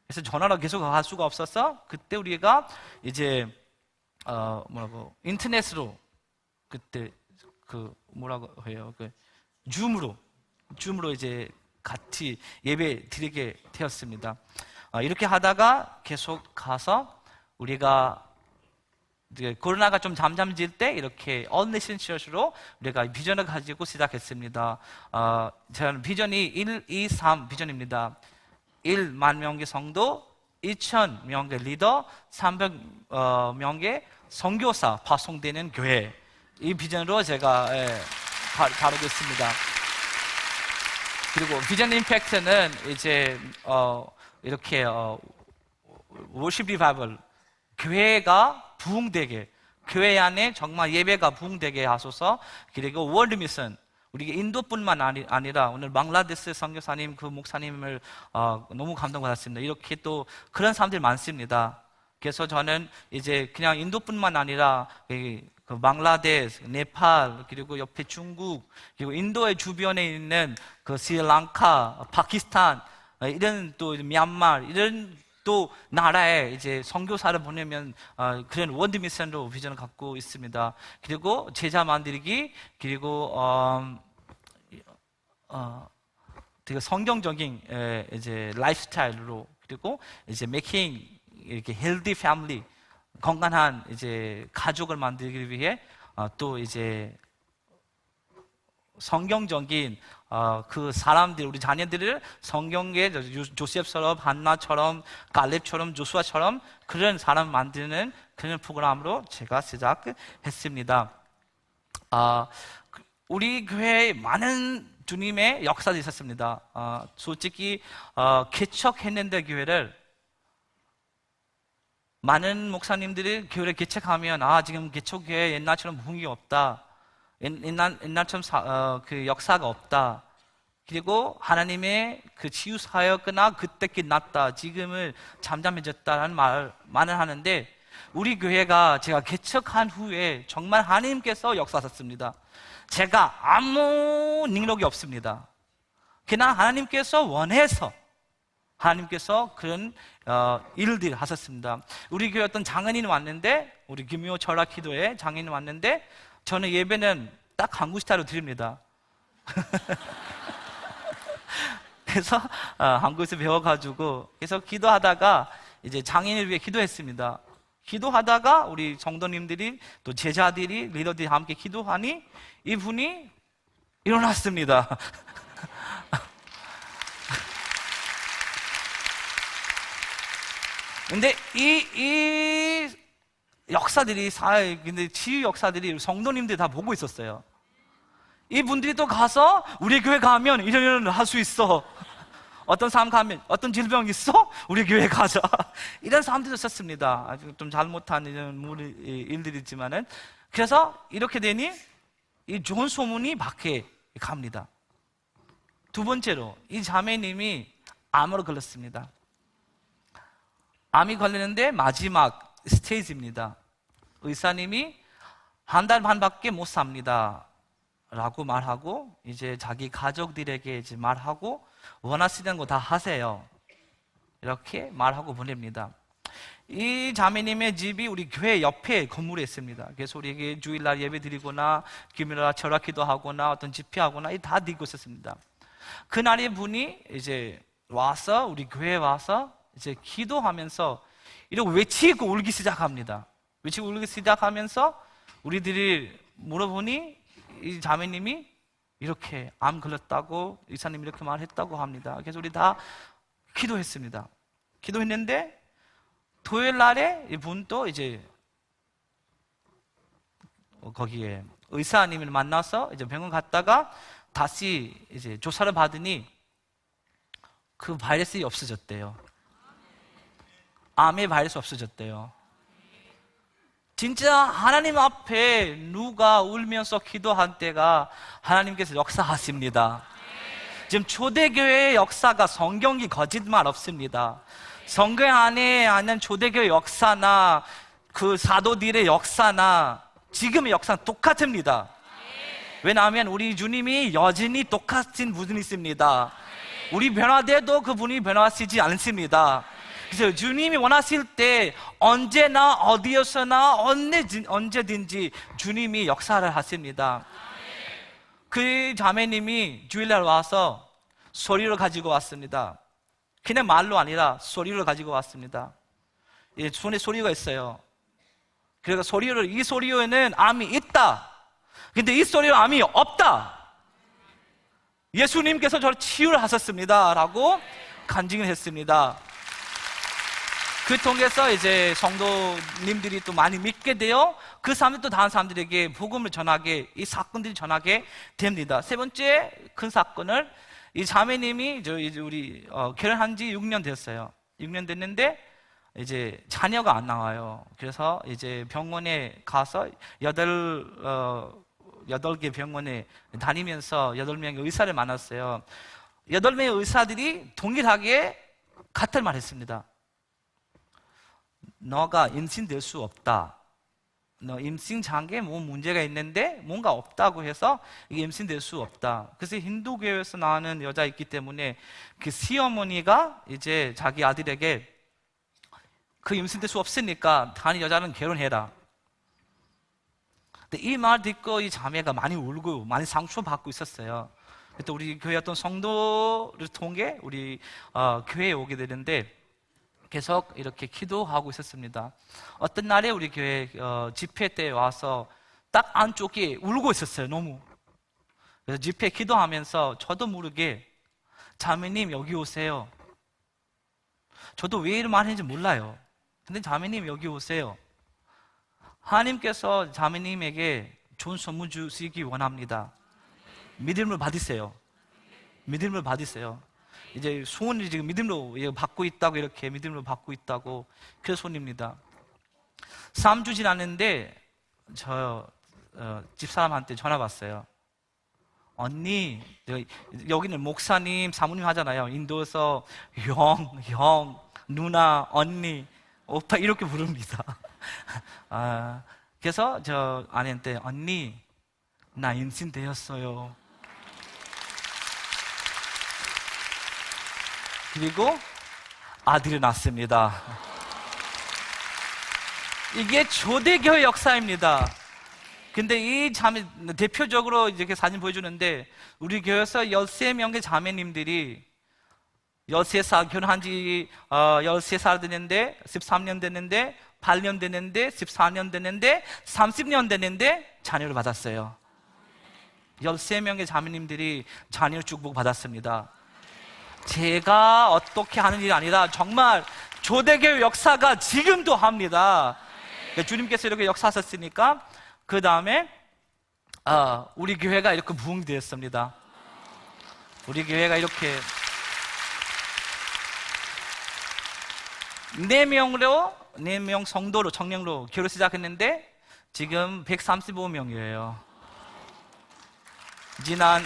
그래서 전화로 계속 할 수가 없어서 그때 우리가 이제 인터넷으로, 그때 뭐라고 해요? 줌으로 이제 같이 예배 드리게 되었습니다. 이렇게 하다가 계속 가서 우리가 이제 코로나가 좀 잠잠해질 때 이렇게 All Nation Church로 우리가 비전을 가지고 시작했습니다. 저는 비전이 1, 2, 3 비전입니다. 1만 명의 성도, 2,000명의 리더, 300명의 선교사 파송되는 교회, 이 비전으로 제가 다루고 있습니다. 그리고 비전 임팩트는 이제 이렇게 워십 리바이벌, 교회가 부흥되게, 교회 안에 정말 예배가 부흥되게 하소서. 그리고 월드 미션, 우리 인도뿐만 아니라 오늘 방글라데시 선교사님, 그 목사님을 너무 감동받았습니다. 이렇게 또 그런 사람들이 많습니다. 그래서 저는 이제 그냥 인도뿐만 아니라 그 방글라데시, 네팔, 그리고 옆에 중국, 그리고 인도의 주변에 있는 그 스리랑카, 파키스탄, 이런 또 미얀마, 이런 또 나라에 이제 선교사를 보내면 그런 월드 미션으로 비전을 갖고 있습니다. 그리고 제자 만들기, 그리고 되게 성경적인 이제 라이프스타일로, 그리고 이제 making 이렇게 healthy family, 건강한 이제 가족을 만들기 위해 또 이제 성경적인 그 사람들, 우리 자녀들을 성경의 조셉처럼, 한나처럼, 갈렙처럼, 조수아처럼 그런 사람 만드는 그런 프로그램으로 제가 시작했습니다. 우리 교회에 많은 주님의 역사도 있었습니다. 솔직히 개척했는데 교회를 많은 목사님들이 교회를 개척하면 지금 개척교회 옛날처럼 부흥이 없다. 옛날처럼 그 역사가 없다. 그리고 하나님의 그 치유 사역이나 그때 끝났다. 지금은 잠잠해졌다라는 말을 하는데 우리 교회가 제가 개척한 후에 정말 하나님께서 역사하셨습니다. 제가 아무 능력이 없습니다. 그냥 하나님께서 원해서 하나님께서 그런 일들을 하셨습니다. 우리 교회 어떤 장인이 왔는데, 우리 금요 철학 기도에 장인이 왔는데 저는 예배는 딱 한국 스타일로 드립니다. 그래서 한국에서 배워가지고 그래서 기도하다가 이제 장인을 위해 기도했습니다. 기도하다가 우리 성도님들이 또 제자들이 리더들이 함께 기도하니 이분이 일어났습니다. 근데 이 역사들이 근데 치유 역사들이 성도님들이 다 보고 있었어요. 이분들이 또 가서 우리 교회 가면 이런 할 수 있어. 어떤 사람 가면 어떤 질병 있어? 우리 교회 가자. 이런 사람들도 있었습니다. 아주 좀 잘못한 이런 일들이지만은 그래서 이렇게 되니 이 좋은 소문이 밖에 갑니다. 두 번째로 이 자매님이 암으로 걸렸습니다. 암이 걸리는데 마지막 스테이지입니다. 의사님이 한 달 반밖에 못 삽니다 라고 말하고 이제 자기 가족들에게 이제 말하고 원하시는 거 다 하세요 이렇게 말하고 보냅니다. 이 자매님의 집이 우리 교회 옆에 건물에 있습니다. 그래서 우리에게 주일날 예배 드리거나 금요일날 철학기도 하거나 어떤 집회하거나 다 드리고 있었습니다. 그날의 분이 이제 와서 우리 교회에 와서 이제 기도하면서 이렇게 외치고 울기 시작합니다. 외치고 울기 시작하면서 우리들이 물어보니 이 자매님이 이렇게 암 걸렸다고 의사님이 이렇게 말했다고 합니다. 그래서 우리 다 기도했습니다. 기도했는데 토요일 날에 이분도 이제 거기에 의사님을 만나서 이제 병원 갔다가 다시 이제 조사를 받으니 그 바이러스가 없어졌대요. 암의 바이러스 없어졌대요. 진짜 하나님 앞에 누가 울면서 기도한 때가 하나님께서 역사하십니다. 지금 초대교회의 역사가 성경이 거짓말 없습니다. 성경 안에 있는 초대교회 역사나 그 사도들의 역사나 지금의 역사는 똑같습니다. 왜냐하면 우리 주님이 여전히 똑같은 분이십니다. 우리 변화돼도 그분이 변화하시지 않습니다. 그래서 주님이 원하실 때 언제나 어디에서나 언제든지 주님이 역사를 하십니다. 그 자매님이 주일날 와서 소리를 가지고 왔습니다. 그냥 말로 아니라 소리를 가지고 왔습니다. 손에 소리가 있어요. 그래서 이 소리에는 암이 있다. 근데 이 소리에 암이 없다. 예수님께서 저를 치유를 하셨습니다 라고 간증을 했습니다. 그 통해서 이제 성도님들이 또 많이 믿게 되어 그 사람들 또 다른 사람들에게 복음을 전하게, 이 사건들이 전하게 됩니다. 세 번째 큰 사건을 이 자매님이 이제 우리 결혼한 지 6년 됐어요. 6년 됐는데 이제 자녀가 안 나와요. 그래서 이제 병원에 가서 8개 병원에 다니면서 8명의 의사를 만났어요. 8명의 의사들이 동일하게 같은 말 했습니다. 너가 임신될 수 없다. 너 임신 장애에 뭐 문제가 있는데 뭔가 없다고 해서 이게 임신될 수 없다. 그래서 힌두교에서 나오는 여자 있기 때문에 그 시어머니가 이제 자기 아들에게 그 임신될 수 없으니까 다른 여자는 결혼해라. 근데 이 말 듣고 이 자매가 많이 울고 많이 상처받고 있었어요. 그때 우리 교회 어떤 성도를 통해 우리 교회에 오게 되는데 계속 이렇게 기도하고 있었습니다. 어떤 날에 우리 교회 집회 때 와서 딱 안쪽에 울고 있었어요. 너무. 그래서 집회 기도하면서 저도 모르게 자매님 여기 오세요. 저도 왜 이런 말 하는지 몰라요. 근데 자매님 여기 오세요. 하나님께서 자매님에게 좋은 선물 주시기 원합니다. 믿음을 받으세요. 믿음을 받으세요. 이제 소원을 지금 믿음으로 받고 있다고, 이렇게 믿음으로 받고 있다고. 그래서 소원입니다. 3주 지났는데 저 집사람한테 전화 왔어요. 언니, 여기는 목사님, 사모님 하잖아요. 인도에서 형, 누나, 언니, 오빠 이렇게 부릅니다. 그래서 저 아내한테, 언니, 나 임신되었어요. 그리고 아들이 낳습니다. 이게 초대교회 역사입니다. 근데 이 자매, 대표적으로 이렇게 사진 보여주는데, 우리 교회에서 13명의 자매님들이 13살, 결혼한 지 13살 됐는데, 13년 됐는데, 8년 됐는데, 14년 됐는데, 30년 됐는데, 자녀를 받았어요. 13명의 자매님들이 자녀를 축복 받았습니다. 제가 어떻게 하는 일이 아니라 정말 초대교회 역사가 지금도 합니다. 주님께서 이렇게 역사하셨으니까, 그 다음에 우리 교회가 이렇게 부흥이 되었습니다. 우리 교회가 이렇게 4명 성도로, 청년으로 교회를 시작했는데 지금 135명이에요. 지난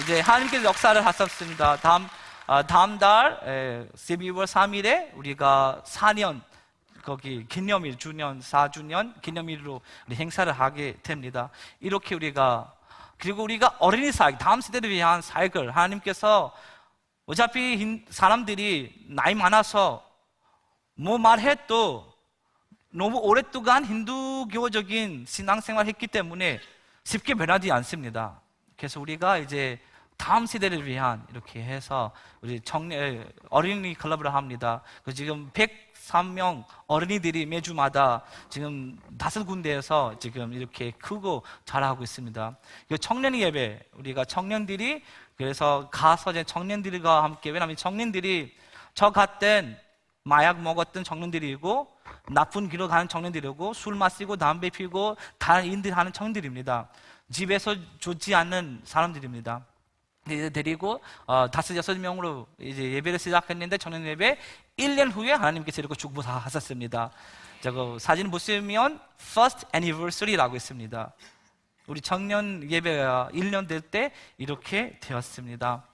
이제 하나님께서 역사를 하셨습니다. 다음 달 12월 3일에 우리가 4년 거기 기념일, 4주년 기념일로 행사를 하게 됩니다. 이렇게 그리고 우리가 어린이 사역, 다음 세대를 위한 사역을 하나님께서, 어차피 사람들이 나이 많아서 뭐 말해도 너무 오랫동안 힌두교적인 신앙생활을 했기 때문에 쉽게 변하지 않습니다. 그래서 우리가 이제 다음 세대를 위한 이렇게 해서 우리 어린이 클럽을 합니다. 지금 103명 어린이들이 매주마다 지금 5군데에서 지금 이렇게 크고 잘하고 있습니다. 청년 예배, 우리가 청년들이 그래서 가서 이제 청년들과 함께, 왜냐하면 청년들이 저 같은 마약 먹었던 청년들이고, 나쁜 길로 가는 청년들이고, 술 마시고 담배 피고 다른 일들 하는 청년들입니다. 집에서 좋지 않는 사람들입니다. 이제 데리고 5-6명으로 이제 예배를 시작했는데, 청년 예배 1년 후에 하나님께서 이렇게 축복하셨습니다. 저거 사진 보시면 First Anniversary라고 있습니다. 우리 청년 예배가 1년 될 때 이렇게 되었습니다.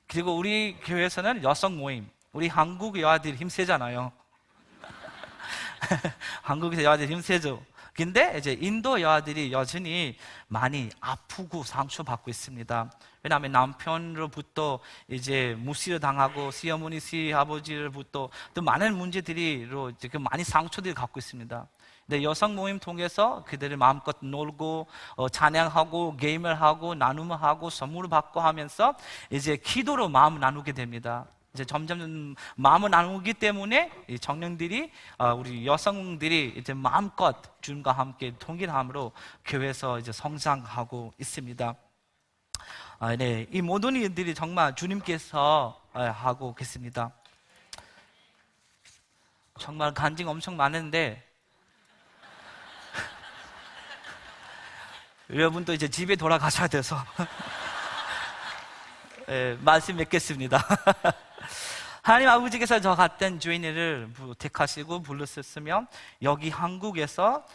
그리고 우리 교회에서는 여성 모임, 우리 한국 여아들이 힘세잖아요. 한국에서 여아들이 힘세죠. 근데 이제 인도 여아들이 여전히 많이 아프고 상처받고 있습니다. 왜냐하면 남편으로부터 이제 무시를 당하고, 시어머니, 시아버지로부터 또 많은 문제들이로 지금 많이 상처들을 갖고 있습니다. 근데 여성 모임 통해서 그들을 마음껏 놀고 찬양하고 게임을 하고 나눔을 하고 선물을 받고 하면서 이제 기도로 마음을 나누게 됩니다. 이제 점점 마음을 나누기 때문에 이 청년들이, 우리 여성들이 이제 마음껏 주님과 함께 동일함으로 교회에서 이제 성장하고 있습니다. 네, 이 모든 일들이 정말 주님께서 하고 계십니다. 정말 간증 엄청 많은데 여러분도 이제 집에 돌아가셔야 돼서 말씀 맺겠습니다. 하나님 아버지께서 저 같은 주인을 택하시고 불렀으면 여기 한국에서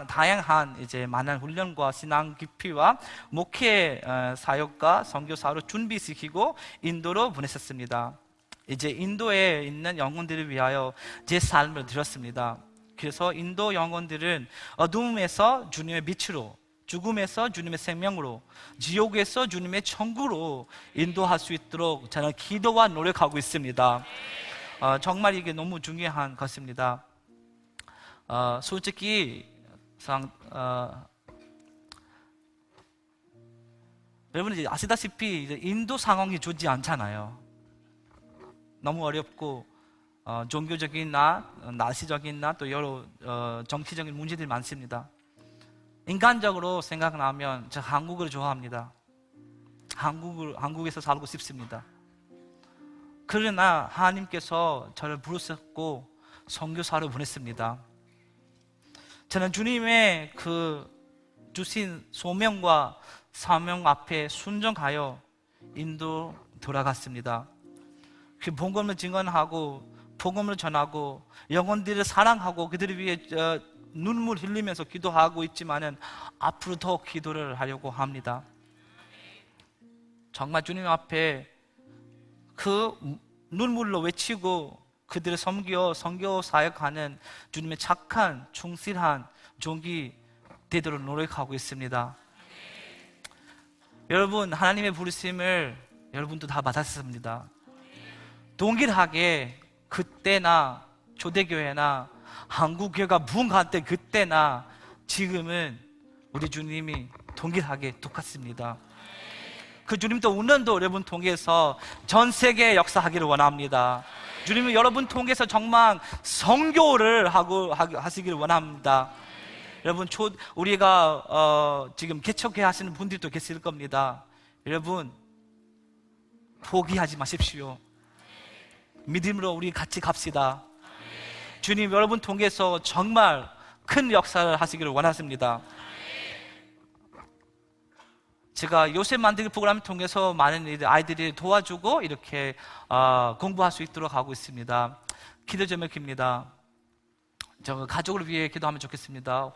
다양한 이제 많은 훈련과 신앙 깊이와 목회 사역과 선교사로 준비시키고 인도로 보내셨습니다. 이제 인도에 있는 영혼들을 위하여 제 삶을 드렸습니다. 그래서 인도 영혼들은 어둠에서 주님의 빛으로, 죽음에서 주님의 생명으로, 지옥에서 주님의 천국으로 인도할 수 있도록 저는 기도와 노력하고 있습니다. 정말 이게 너무 중요한 것입니다. 솔직히 여러분 이제 아시다시피 이제 인도 상황이 좋지 않잖아요. 너무 어렵고 종교적인나 날씨적인나 또 여러 정치적인 문제들이 많습니다. 인간적으로 생각나면 저 한국을 좋아합니다. 한국에서 살고 싶습니다. 그러나 하나님께서 저를 부르셨고 선교사로 보냈습니다. 저는 주님의 그 주신 소명과 사명 앞에 순종하여 인도 돌아갔습니다. 그 복음을 증언하고 복음을 전하고 영혼들을 사랑하고 그들을 위해 눈물 흘리면서 기도하고 있지만은 앞으로 더 기도를 하려고 합니다. 정말 주님 앞에 그 눈물로 외치고 그들을 섬겨 사역하는 주님의 착한 충실한 종이 되도록 노력하고 있습니다. 여러분, 하나님의 부르심을 여러분도 다 받았습니다. 동일하게 그때나 초대교회나 한국교회가 부흥할 때 그때나 지금은 우리 주님이 동일하게 똑같습니다. 그 주님도 오늘도 여러분 통해서 전 세계에 역사하기를 원합니다. 주님은 여러분 통해서 정말 선교를 하시기를 원합니다. 여러분, 우리가 지금 개척회 하시는 분들도 계실 겁니다. 여러분, 포기하지 마십시오. 믿음으로 우리 같이 갑시다. 주님 여러분 통해서 정말 큰 역사를 하시기를 원하십니다. 제가 요셉 만들기 프로그램을 통해서 많은 아이들이 도와주고 이렇게 공부할 수 있도록 하고 있습니다. 기도 제목입니다. 저 가족을 위해 기도하면 좋겠습니다.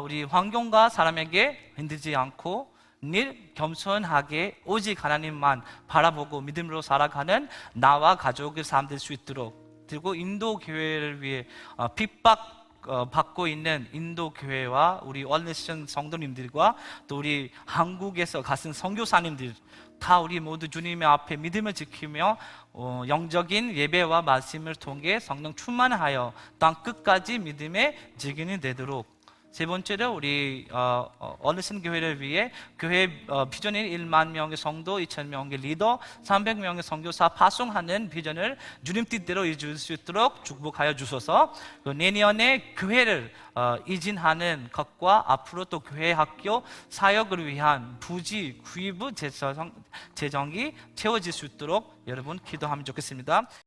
우리 환경과 사람에게 흔들리지 않고 늘 겸손하게 오직 하나님만 바라보고 믿음으로 살아가는 나와 가족의 삶 될 수 있도록, 그리고 인도 교회를 위해 받고 있는 인도 교회와 우리 월네션 성도님들과 또 우리 한국에서 가신 선교사님들 다 우리 모두 주님의 앞에 믿음을 지키며 영적인 예배와 말씀을 통해 성령 충만하여 땅 끝까지 믿음의 증인이 되도록, 세 번째로 우리 어르신 교회를 위해 교회 비전인 1만 명의 성도, 2,000명의 리더, 300명의 선교사 파송하는 비전을 주님 뜻대로 이룰 수 있도록 축복하여 주셔서 내년에 교회를 이진하는 것과 앞으로 또 교회 학교 사역을 위한 부지 구입 재정이 채워질 수 있도록 여러분 기도하면 좋겠습니다.